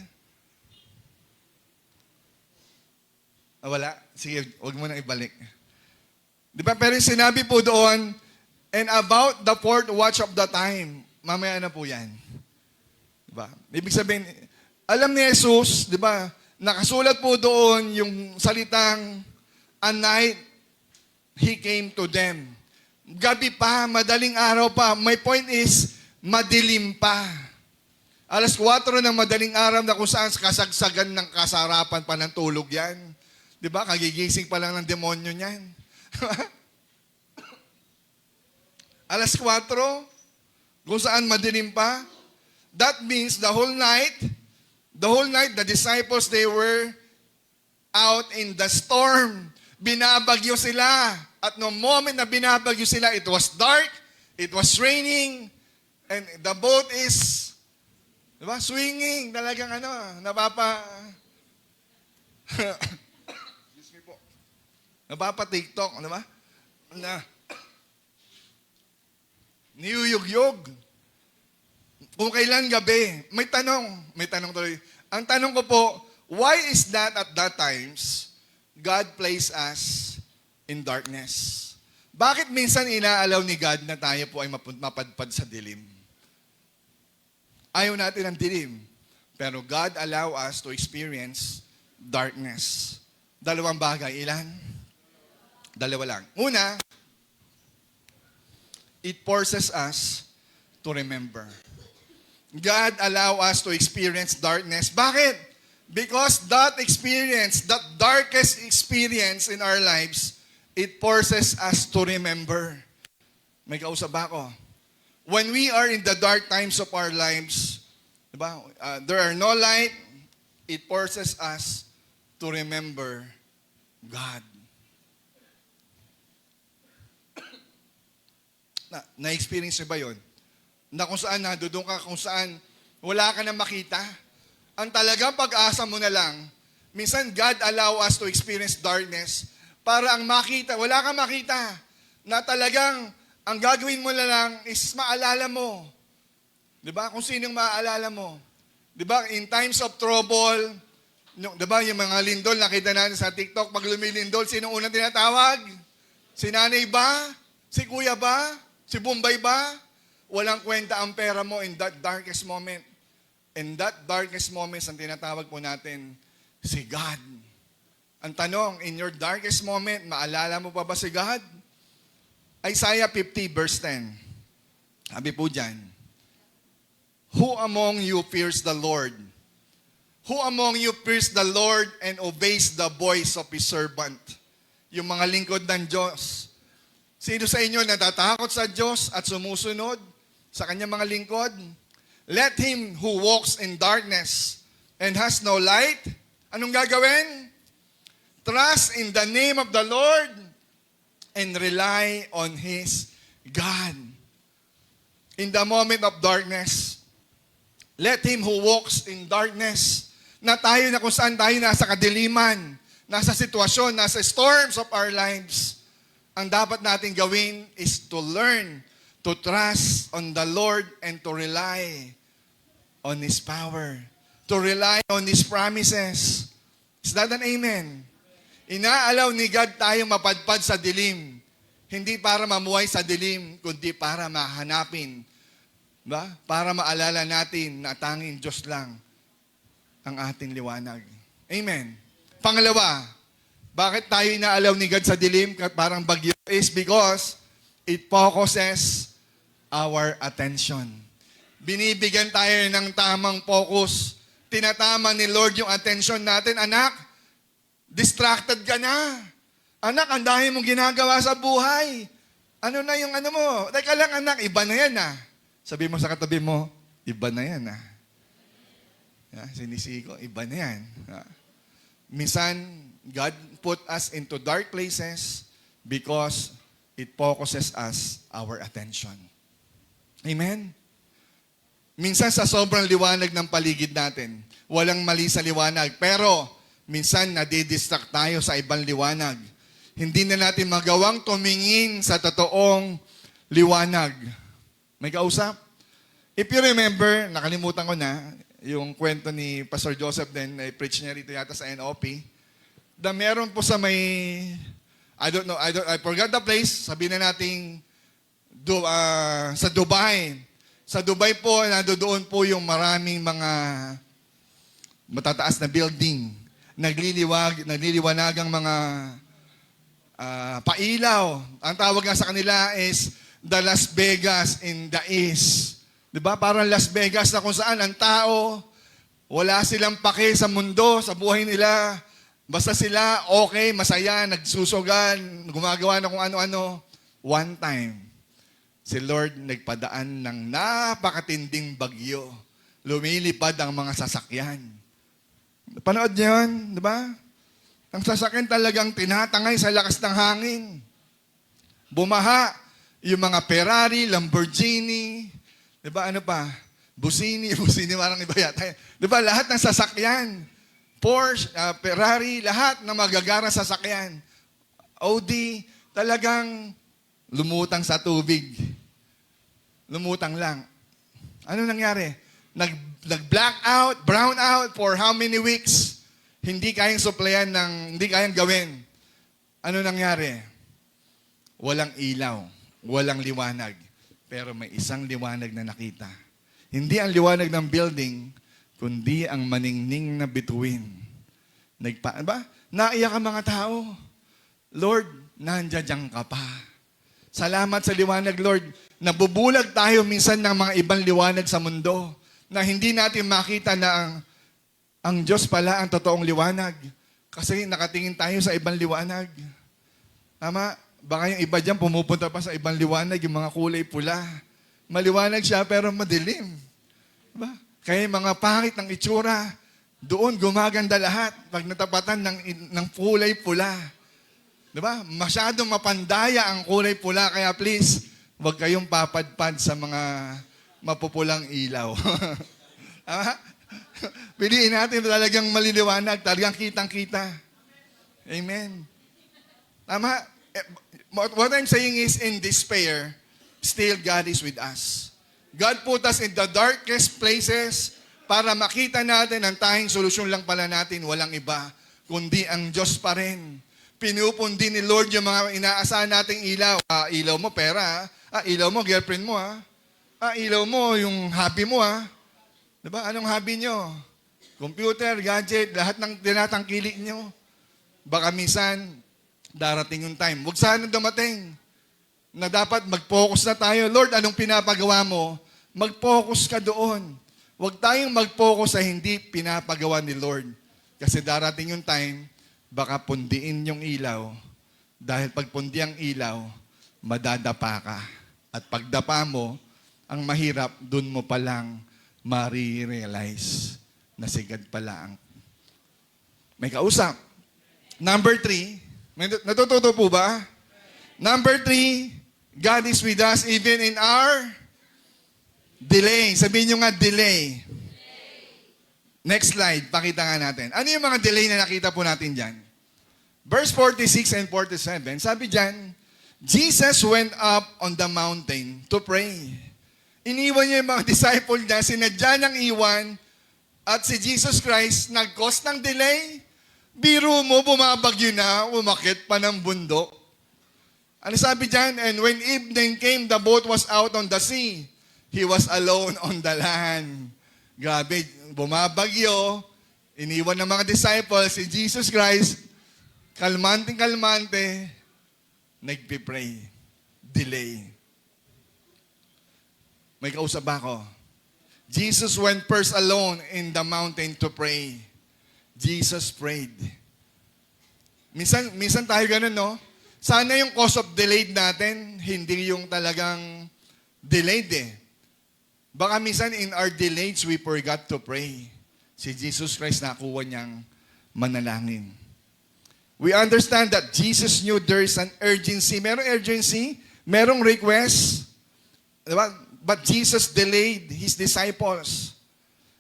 Wala? Sige, huwag mo nang ibalik. Di ba? Pero sinabi po doon, and about the fourth watch of the time. Mamaya na po yan. Di ba? Ibig sabihin, alam ni Jesus, di ba, nakasulat po doon yung salitang, a night, He came to them. Gabi pa, madaling araw pa. My point is, madilim pa. 4:00 ng madaling araw na kung saan kasagsagan ng kasarapan pa ng tulog yan. Di ba? Kagigising pa lang ng demonyo niyan. Alas 4, kung saan madilim pa. That means the whole night, the disciples, they were out in the storm. Binabagyo sila. At no moment na binabagyo sila, it was dark, it was raining, and the boat is, di ba, swinging. Talagang excuse me po. Napapa-TikTok, di ba? Niyuyugyog. Kung kailan gabi, may tanong tuloy. Ang tanong ko po, why is that at that times, God placed us in darkness? Bakit minsan inaalaw ni God na tayo po ay mapadpad sa dilim? Ayaw natin ng dilim. Pero God allow us to experience darkness. Dalawang bagay. Ilan? Dalawa lang. Una, it forces us to remember. God allow us to experience darkness. Bakit? Because that experience, that darkest experience in our lives, it forces us to remember. May kausap ba ako? When we are in the dark times of our lives, diba, there are no light, it forces us to remember God. Na-experience nyo ba yun? Na kung saan nadudong ka, kung saan wala ka na makita. Ang talagang pag-asa mo na lang, minsan God allow us to experience darkness para ang makita, wala kang makita, na talagang ang gagawin mo na lang is maalala mo. Diba? Kung sinong maalala mo. Diba? In times of trouble, diba? Yung mga lindol, nakita natin sa TikTok, pag lumilindol, sinong unang tinatawag? Si nanay ba? Si kuya ba? Si Bombay ba? Walang kwenta ang pera mo in that darkest moment. In that darkest moment, ang tinatawag po natin, si God. Ang tanong, in your darkest moment, maalala mo pa ba si God? Isaiah 50 verse 10. Sabi po dyan, who among you fears the Lord? Who among you fears the Lord and obeys the voice of His servant? Yung mga lingkod ng Diyos. Sino sa inyo natatakot sa Diyos at sumusunod sa kanyang mga lingkod? Let him who walks in darkness and has no light, anong gagawin? Trust in the name of the Lord and rely on His God. In the moment of darkness, let him who walks in darkness, na tayo na kung saan tayo nasa kadiliman, nasa sitwasyon, nasa storms of our lives, ang dapat natin gawin is to learn to trust on the Lord and to rely on His power, to rely on His promises. Is that an amen? Inaalaw ni God tayong mapadpad sa dilim. Hindi para mamuhay sa dilim, kundi para mahanapin. Ba? Para maalala natin na tanging Diyos lang ang ating liwanag. Amen. Pangalawa, bakit tayo inaalaw ni God sa dilim? Parang bagyo is because it focuses our attention. Binibigyan tayo ng tamang focus. Tinatama ni Lord yung attention natin. Anak, distracted ka na. Anak, ang dami mong ginagawa sa buhay. Ano na yung ano mo? Teka lang anak, iba na yan ah. Sabi mo sa katabi mo, iba na yan ah. Sinisiko, iba na yan. Minsan, God put us into dark places because it focuses us, our attention. Amen? Minsan sa sobrang liwanag ng paligid natin, walang mali sa liwanag. Pero, minsan nadidistract tayo sa ibang liwanag. Hindi na natin magawang tumingin sa totoong liwanag. May kausap? If you remember, nakalimutan ko na, yung kwento ni Pastor Joseph din, preach niya rito yata sa NOP, na meron po sa may, I forgot the place, sabihin na natin, sa Dubai. Sa Dubai po, nandoon po yung maraming mga matataas na building, nagliliwanagang mga pailaw. Ang tawag nga sa kanila is the Las Vegas in the East. Diba? Parang Las Vegas na kung saan ang tao, wala silang pake sa mundo, sa buhay nila. Basta sila okay, masaya, nagsusugan, gumagawa na kung ano-ano. One time, si Lord nagpadaan ng napakatinding bagyo. Lumilipad ang mga sasakyan. Panood niyo yun, di ba? Ang sasakyan talagang tinatangay sa lakas ng hangin. Bumaha yung mga Ferrari, Lamborghini, di ba ano pa? Busini parang iba yata. Di ba lahat ng sasakyan, Porsche, Ferrari, lahat ng magagarang sasakyan. Audi, talagang lumutang sa tubig. Lumutang lang. Ano nangyari? Nag-blackout, brown out for how many weeks? Hindi kayang supplyan hindi kayang gawin. Ano nangyari? Walang ilaw, walang liwanag. Pero may isang liwanag na nakita. Hindi ang liwanag ng building, kundi ang maningning na bituin. Naiyak ang mga tao. Lord, nandiyan ka pa. Salamat sa liwanag, Lord. Nabubulag tayo minsan ng mga ibang liwanag sa mundo na hindi natin makita na ang Diyos pala ang totoong liwanag. Kasi nakatingin tayo sa ibang liwanag. Tama? Baka yung iba dyan pumupunta pa sa ibang liwanag, yung mga kulay pula. Maliwanag siya pero madilim. Diba? Kaya yung mga pangit ng itsura, doon gumaganda lahat pag natapatan ng kulay pula. Diba? Masyadong mapandaya ang kulay pula, kaya please, huwag kayong papadpad sa mga mapupulang ilaw. Piliin natin talagang maliliwanag, talagang kitang-kita. Amen. Tama? What I'm saying is, in despair, still God is with us. God put us in the darkest places para makita natin ang tanging solusyon lang pala natin, walang iba, kundi ang Diyos pa rin. Pinupundi ni Lord yung mga inaasahan nating ilaw. Ilaw mo, pera. Ilaw mo, girlfriend mo. Ilaw mo, yung hobby mo. Diba? Anong hobby nyo? Computer, gadget, lahat ng tinatangkilik nyo. Baka minsan, darating yung time. Huwag sana dumating na dapat mag-focus na tayo. Lord, anong pinapagawa mo? Mag-focus ka doon. Huwag tayong mag-focus sa hindi pinapagawa ni Lord. Kasi darating yung time, baka pundiin yung ilaw. Dahil pag pundi ang ilaw, madadapa ka. At pagdapa mo, ang mahirap, dun mo palang marirealize na si God pala ang may kausap. Number 3, natututo po ba? Number 3, God is with us even in our delay. Sabihin nyo nga, delay. Next slide, pakita nga natin. Ano yung mga delay na nakita po natin dyan? Verse 46 and 47, sabi dyan, Jesus went up on the mountain to pray. Iniwan niya yung mga disciple niya, sinadya niyang iwan, at si Jesus Christ nag-cause ng delay. Biro mo, bumabagyo na, umakit pa ng bundok. Ano sabi dyan? And when evening came, the boat was out on the sea. He was alone on the land. Grabe, bumabagyo, iniwan ng mga disciples, si Jesus Christ, kalmante, nagpipray. Delay. May kausap ba ako? Jesus went first alone in the mountain to pray. Jesus prayed. Minsan tayo ganun, no? Sana yung cause of delayed natin, hindi yung talagang delayed eh. Baka minsan in our delays, we forgot to pray. Si Jesus Christ nakuha niyang manalangin. We understand that Jesus knew there is an urgency. Merong urgency, merong request. Diba? But Jesus delayed His disciples.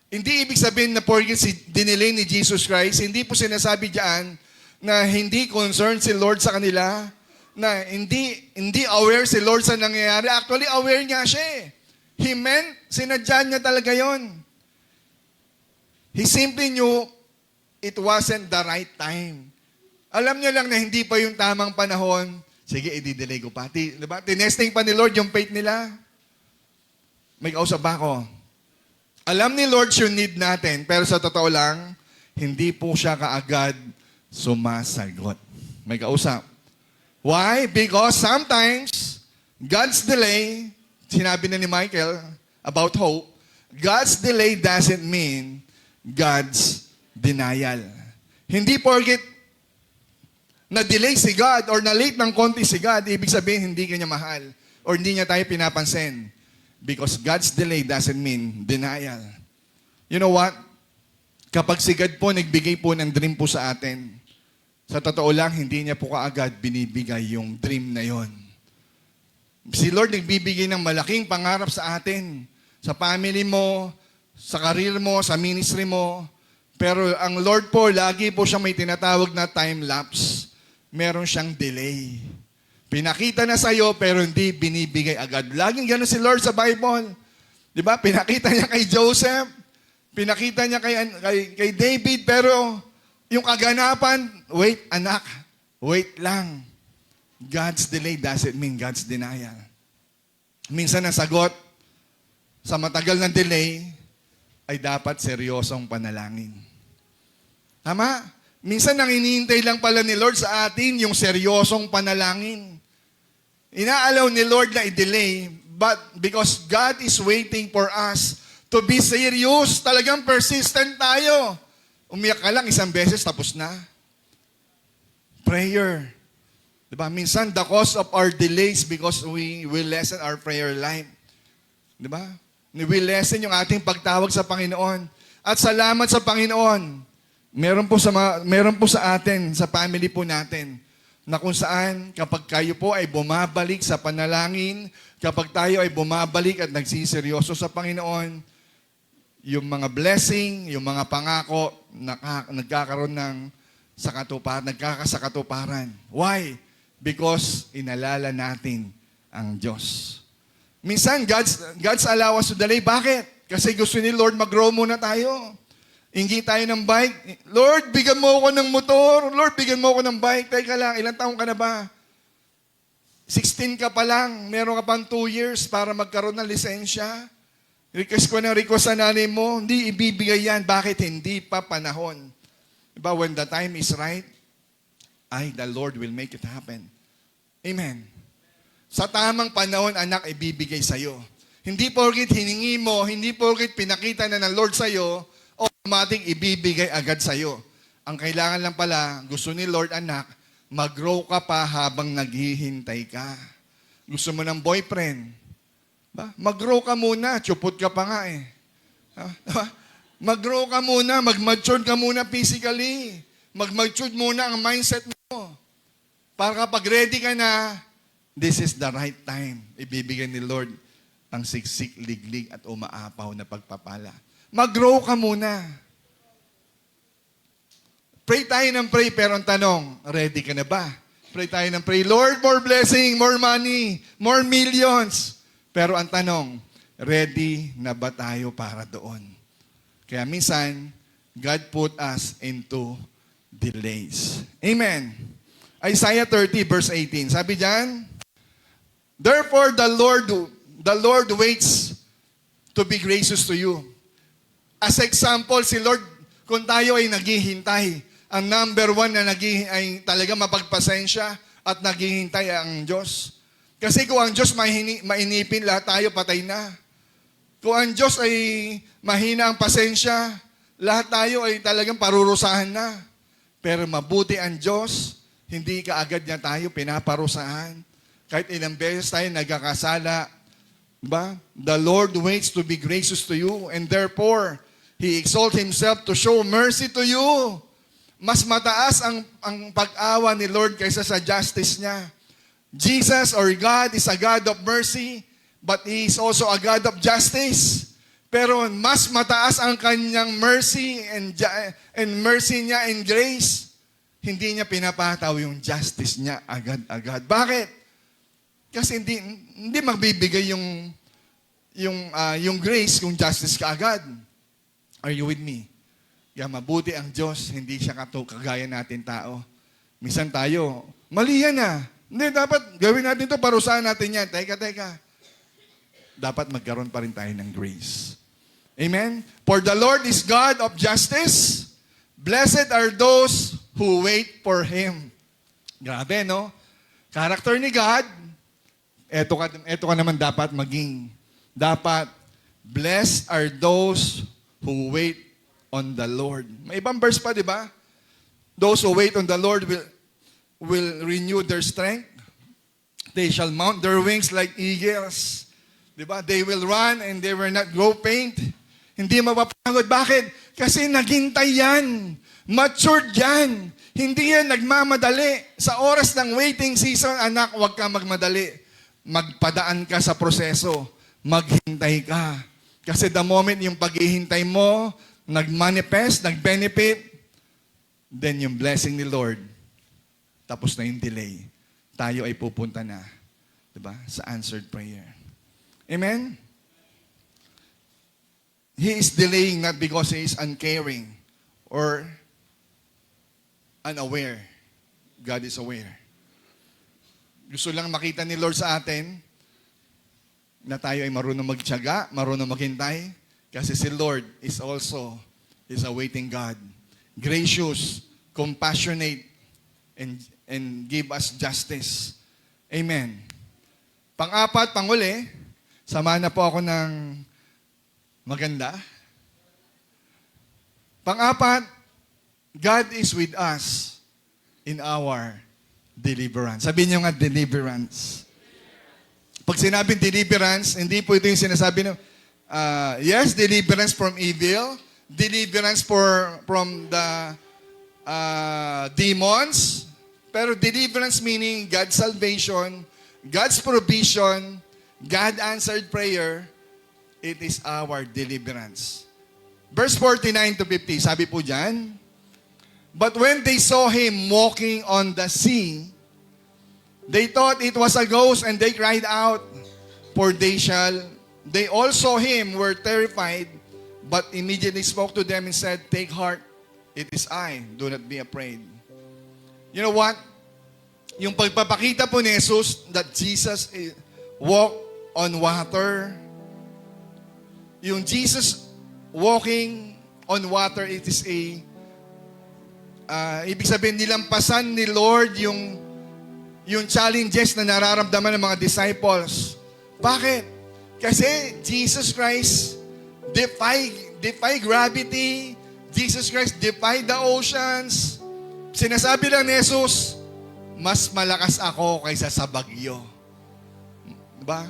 Hindi ibig sabihin na porket dinelay ni Jesus Christ, hindi po sinasabi diyan na hindi concerned si Lord sa kanila, na hindi aware si Lord sa nangyayari. Actually, aware niya siya eh. He meant, sinadya niya talaga yon. He simply knew it wasn't the right time. Alam niya lang na hindi pa yung tamang panahon. Sige, i-delay ko pa. Diba? Tinesting pa ni Lord yung faith nila. May kausap ba ako? Alam ni Lord yung need natin, pero sa totoo lang, hindi po siya kaagad sumasagot. May kausap. Why? Because sometimes, God's delay, sinabi na ni Michael about hope, God's delay doesn't mean God's denial. Hindi porket na-delay si God or na-late ng konti si God, ibig sabihin hindi kanya mahal or hindi niya tayo pinapansin. Because God's delay doesn't mean denial. You know what? Kapag si God po nagbigay po ng dream po sa atin, sa totoo lang, hindi niya po kaagad binibigay yung dream na yon. Si Lord nagbibigay ng malaking pangarap sa atin, sa family mo, sa career mo, sa ministry mo. Pero ang Lord po, lagi po siya may tinatawag na time lapse. Meron siyang delay. Pinakita na sa'yo, pero hindi binibigay agad. Laging gano'n si Lord sa Bible. Di ba? Pinakita niya kay Joseph, pinakita niya kay David, pero yung kaganapan, wait anak, wait lang. God's delay doesn't mean God's denial. Minsan ang sagot sa matagal na delay ay dapat seryosong panalangin. Tama? Minsan ang iniintay lang pala ni Lord sa atin yung seryosong panalangin. Inaalaw ni Lord na i-delay, but because God is waiting for us to be serious, talagang persistent tayo. Umiyak ka lang isang beses, tapos na. Prayer. Diba? Minsan, the cause of our delays because we will lessen our prayer life. Diba? We will lessen yung ating pagtawag sa Panginoon. At salamat sa Panginoon. Meron po sa atin, sa family po natin, na kung saan kapag kayo po ay bumabalik sa panalangin, kapag tayo ay bumabalik at nagsiseryoso sa Panginoon, yung mga blessing, yung mga pangako, nagkakaroon ng nagkakasakatuparan. Why? Because inalala natin ang Diyos. Minsan, God's allow us to delay. Bakit? Kasi gusto ni Lord mag-grow muna tayo. Hingi tayo ng bike. Lord, bigyan mo ako ng motor. Lord, bigyan mo ako ng bike. Teka lang, ilang taong ka na ba? 16 ka pa lang. Meron ka pang 2 years para magkaroon ng lisensya. Request ko ng request sa nanay mo. Hindi ibibigay yan. Bakit? Hindi pa panahon. Diba? When the time is right, the Lord will make it happen. Amen. Sa tamang panahon, anak, ibibigay sa'yo. Hindi porkit hiningi mo, hindi porkit pinakita na ng Lord sa'yo, automatic ibibigay agad sa'yo. Ang kailangan lang pala, gusto ni Lord, anak, mag-grow ka pa habang naghihintay ka. Gusto mo ng boyfriend, ba? Mag-grow ka muna, tsupot ka pa nga eh. Mag-grow ka muna, mag-mature ka muna physically. Mag-mature muna ang mindset mo. Para kapag ready ka na, this is the right time. Ibibigay ni Lord ang siksik, liglig at umaapaw na pagpapala. Mag-grow ka muna. Pray tayo ng pray, pero ang tanong, ready ka na ba? Pray tayo ng pray, Lord, more blessing, more money, more millions. Pero ang tanong, ready na ba tayo para doon? Kaya minsan, God put us into delays. Amen. Isaiah 30 verse 18. Sabi diyan, therefore the Lord waits to be gracious to you. As example, si Lord, kung tayo ay naghihintay, ang number one na ay talaga mapagpasensya at naghihintay ang Diyos. Kasi kung ang Diyos mainipin, lahat tayo patay na. Kung ang Diyos ay mahina ang pasensya, lahat tayo ay talagang parurusahan na. Pero mabuti ang Diyos, hindi kaagad niya tayo pinaparusahan. Kahit ilang beses tayo nagkakasala, ba? The Lord waits to be gracious to you, and therefore, He exalts Himself to show mercy to you. Mas mataas ang pag-awa ni Lord kaysa sa justice niya. Jesus or God is a God of mercy, but He is also a God of justice. Pero mas mataas ang kanyang mercy and mercy niya and grace. Hindi niya pinapataw yung justice niya agad-agad. Bakit? Kasi hindi magbibigay yung grace kung justice ka agad. Are you with me? Kaya mabuti ang Diyos, hindi siya kagaya natin tao. Minsan tayo, mali yan ah. Hindi, dapat gawin natin to, parusahan natin yan. Teka. Dapat magkaroon pa rin tayo ng grace. Amen? For the Lord is God of justice. Blessed are those who wait for Him. Grabe, no? Character ni God, eto ka naman dapat maging. Dapat, blessed are those who wait on the Lord. May ibang verse pa, di ba? Those who wait on the Lord will renew their strength. They shall mount their wings like eagles. Diba? They will run and they will not grow faint. Hindi mapapagod. Bakit? Kasi naghintay yan. Matured yan. Hindi yan nagmamadali. Sa oras ng waiting season, anak, huwag ka magmadali. Magpadaan ka sa proseso. Maghintay ka. Kasi the moment yung paghihintay mo, nag-manifest, nag-benefit, then yung blessing ni Lord, tapos na yung delay. Tayo ay pupunta na, diba? Sa answered prayer. Amen? He is delaying not because He is uncaring or unaware. God is aware. Gusto lang makita ni Lord sa atin na tayo ay marunong magtiyaga, marunong maghintay, kasi si Lord is a waiting God. Gracious, compassionate, and give us justice. Amen. Pang-apat, panguli, samahan na po ako ng maganda. Pang-apat, God is with us in our deliverance. Sabihin niyo nga, deliverance. Pag sinabing deliverance, hindi po ito yung sinasabi ng, yes, deliverance from evil, deliverance from the demons, pero deliverance meaning God's salvation, God's provision, God answered prayer, it is our deliverance. Verse 49 to 50, sabi po dyan, but when they saw Him walking on the sea, they thought it was a ghost and they cried out, for they all saw Him, were terrified, but immediately spoke to them and said, take heart, it is I, do not be afraid. You know what? Yung pagpapakita po ni Jesus that Jesus walk on water, yung Jesus walking on water, it is ibig sabihin, nilampasan ni Lord yung challenges na nararamdaman ng mga disciples. Bakit? Kasi Jesus Christ defy gravity. Jesus Christ defy the oceans. Sinasabi lang ni Jesus, mas malakas ako kaysa sa bagyo. Diba?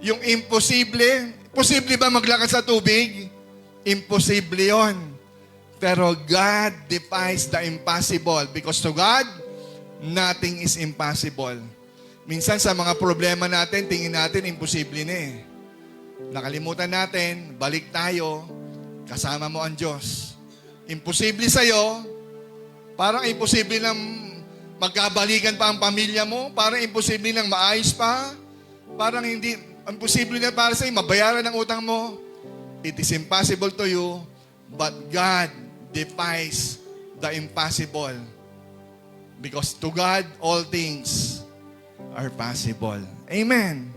Yung imposible, posible ba maglakad sa tubig? Imposible yon. Pero God defies the impossible because to God, nothing is impossible. Minsan sa mga problema natin, tingin natin imposible na eh. Nakalimutan natin, balik tayo, kasama mo ang Diyos. Imposible sa'yo, parang imposible lang magkabalikan pa ang pamilya mo, parang imposible lang maayos pa, parang hindi, imposible na para sa'yo, mabayaran ang utang mo. It is impossible to you, but God defies the impossible. Because to God, all things are possible. Amen.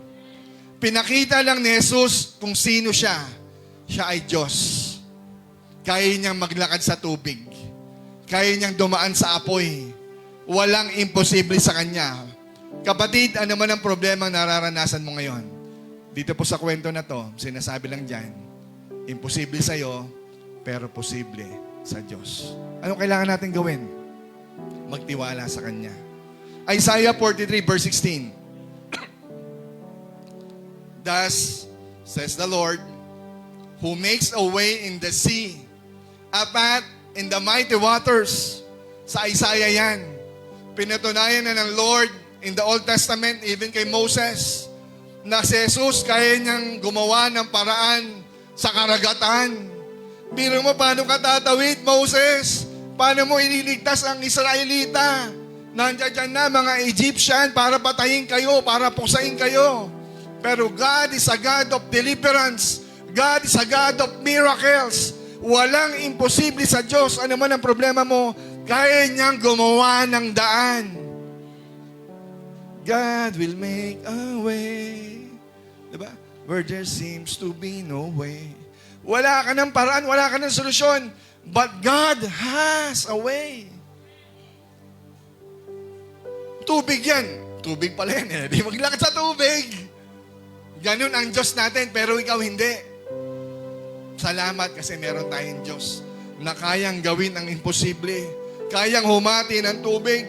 Pinakita lang ni Jesus kung sino siya. Siya ay Diyos. Kaya niyang maglakad sa tubig. Kaya niyang dumaan sa apoy. Walang imposible sa Kanya. Kapatid, ano man ang problema nararanasan mo ngayon? Dito po sa kwento na to, sinasabi lang dyan, imposible sa'yo, pero posible sa Diyos. Anong kailangan natin gawin? Magtiwala sa Kanya. Isaiah 43 verse 16. Thus says the Lord, who makes a way in the sea, a path in the mighty waters. Sa Isaiah yan. Pinatunayan na ng Lord in the Old Testament, even kay Moses, na si Jesus kaya niyang gumawa ng paraan sa karagatan. Biro mo, paano ka tatawid, Moses? Paano mo ililigtas ang Israelita? Nandiyan dyan na mga Egyptian para patayin kayo, para puksain kayo. Pero God is a God of deliverance. God is a God of miracles. Walang imposible sa Diyos. Ano man ang problema mo, kaya niyang gumawa ng daan. God will make a way. Diba? Where there seems to be no way. Wala ka ng paraan, wala ka ng solusyon. But God has a way. Tubig yan. Tubig pala yan. Di maglakad sa tubig. Ganun ang Diyos natin, pero ikaw hindi. Salamat kasi meron tayong Diyos na kayang gawin ang imposible. Kayang humati ng tubig.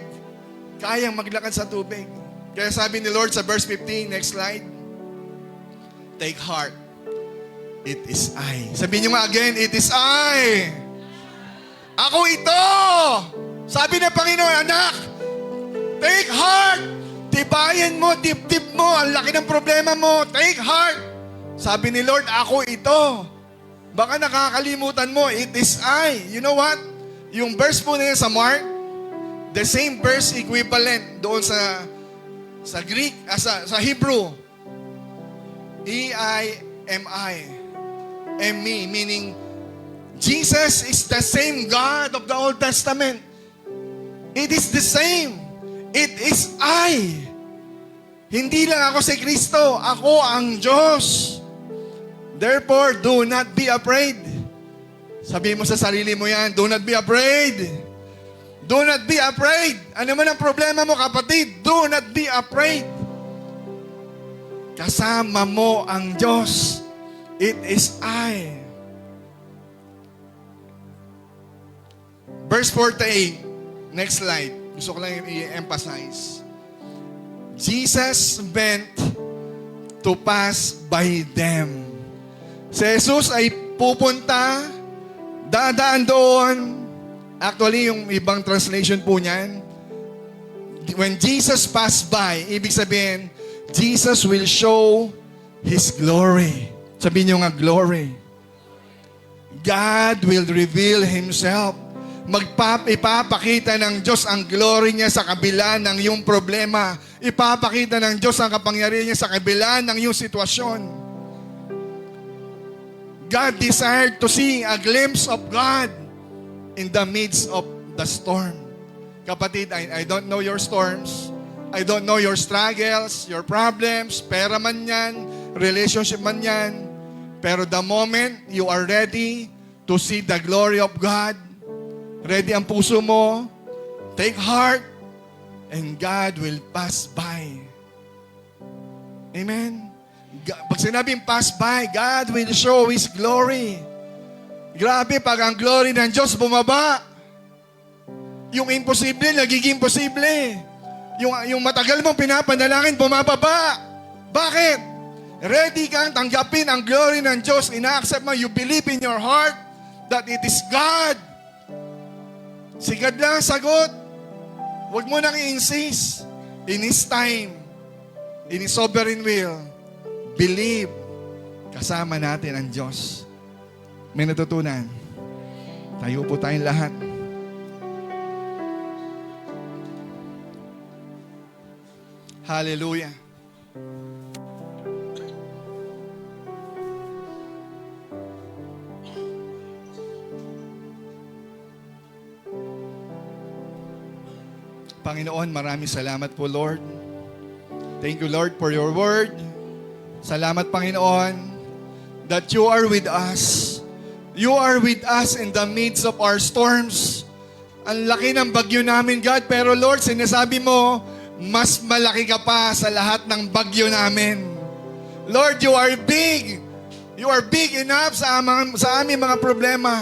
kayang maglakad sa tubig. Kaya sabi ni Lord sa verse 15, next slide, take heart, it is I. Sabihin nyo nga again, it is I. Ako ito. Sabi ng Panginoon, anak, take heart. Tibayan mo, dip-dip mo, ang laki ng problema mo. Take heart. Sabi ni Lord, ako ito. Baka nakakalimutan mo, it is I. You know what? Yung verse po na yun sa Mark, the same verse equivalent doon sa Greek, sa Hebrew. E-I-M-I. M-E, meaning Jesus is the same God of the Old Testament. It is the same. It is I. Hindi lang ako si Kristo, ako ang Diyos. Therefore, do not be afraid. Sabi mo sa sarili mo yan, do not be afraid. Do not be afraid. Ano man ang problema mo, kapatid, do not be afraid. Kasama mo ang Diyos. It is I. Verse 48. Next slide. Gusto ko lang i-emphasize. Jesus went to pass by them. Si Jesus ay pupunta, dadaan doon. Actually, yung ibang translation po niyan, when Jesus passed by, ibig sabihin, Jesus will show His glory. Sabihin niyo nga, glory. God will reveal Himself. Ipapakita ng Diyos ang glory niya sa kabila ng iyong problema. Ipapakita ng Diyos ang kapangyarihan niya sa kabila ng iyong sitwasyon. God desired to see a glimpse of God in the midst of the storm. Kapatid, I don't know your storms. I don't know your struggles, your problems, pera man yan, relationship man yan. Pero the moment you are ready to see the glory of God, ready ang puso mo, take heart, and God will pass by. Amen? Pag sinabing pass by, God will show His glory. Grabe, pag ang glory ng Diyos bumaba, yung imposible, nagiging posible. Yung matagal mong pinapanalangin, bumababa. Bakit? Ready kang tanggapin ang glory ng Diyos. Ina-accept mo, you believe in your heart that it is God. Sigad lang ang sagot. Huwag mo nang i-insist. In His time, in His sovereign will, believe. Kasama natin ang Diyos. May natutunan. Tayo po tayong lahat. Hallelujah. Panginoon, maraming salamat po, Lord. Thank you, Lord, for your word. Salamat, Panginoon, that you are with us. You are with us in the midst of our storms. Ang laki ng bagyo namin, God, pero Lord, sinasabi mo, mas malaki ka pa sa lahat ng bagyo namin. Lord, you are big. You are big enough sa aming mga problema.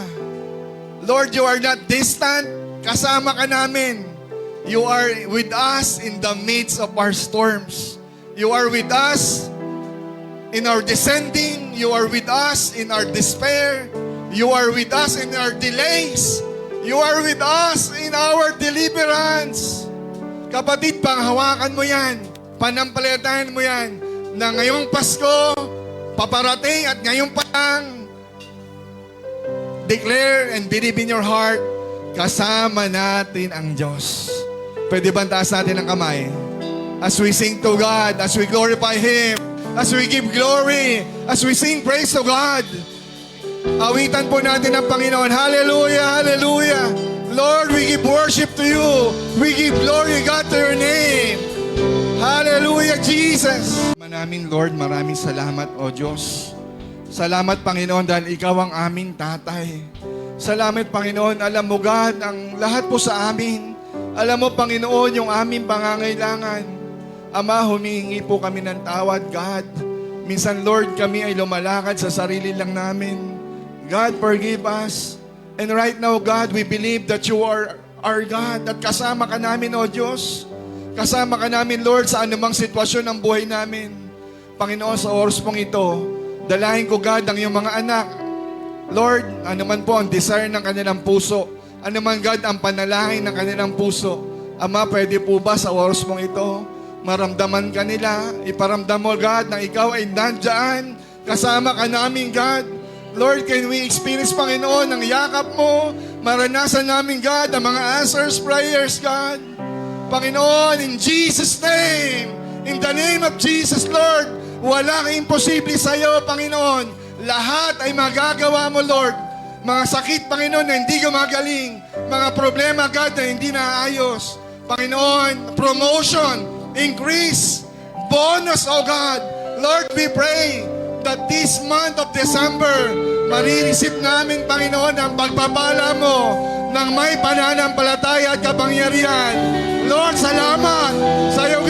Lord, you are not distant. Kasama ka namin. You are with us in the midst of our storms. You are with us in our descending. You are with us in our despair. You are with us in our delays. You are with us in our deliverance. Kapatid, panghawakan mo yan. Panampalatayan mo yan. Na ngayong Pasko, paparating at ngayon pa lang, declare and believe in your heart, kasama natin ang Diyos. Pwede ba taas natin ang kamay? As we sing to God, as we glorify Him, as we give glory, as we sing praise to God. Awitan po natin ang Panginoon. Hallelujah, hallelujah. Lord, we give worship to you. We give glory, God, to your name. Hallelujah, Jesus. Maraming Lord, maraming salamat, O Diyos. Salamat, Panginoon, dahil Ikaw ang aming tatay. Salamat, Panginoon. Alam mo, God, ang lahat po sa amin. Alam mo, Panginoon, yung aming pangangailangan. Ama, humihingi po kami ng tawad, God. Minsan, Lord, kami ay lumalakad sa sarili lang namin. God, forgive us. And right now, God, we believe that you are our God, at kasama ka namin, O Diyos. Kasama ka namin, Lord, sa anumang sitwasyon ng buhay namin. Panginoon, sa oras pong ito, dalahin ko, God, ang iyong mga anak. Lord, anuman po ang desire ng kanilang puso, anuman, God, ang panalangin ng kanilang puso, Ama, pwede po ba sa oras mong ito, maramdaman ka nila, iparamdam mo, God, na ikaw ay nandyan, kasama ka namin, God. Lord, can we experience, Panginoon, ang yakap mo, maranasan namin, God, ang mga answers, prayers, God. Panginoon, in Jesus' name, in the name of Jesus, Lord, wala kang imposible sa iyo, Panginoon. Lahat ay magagawa mo, Lord. Mga sakit, Panginoon, na hindi gumagaling. Mga problema, God, na hindi naayos. Panginoon, promotion, increase, bonus, oh God. Lord, we pray that this month of December, marireceive namin, Panginoon, ang pagpapala mo ng may pananampalataya at kapangyarihan. Lord, salamat sa iyong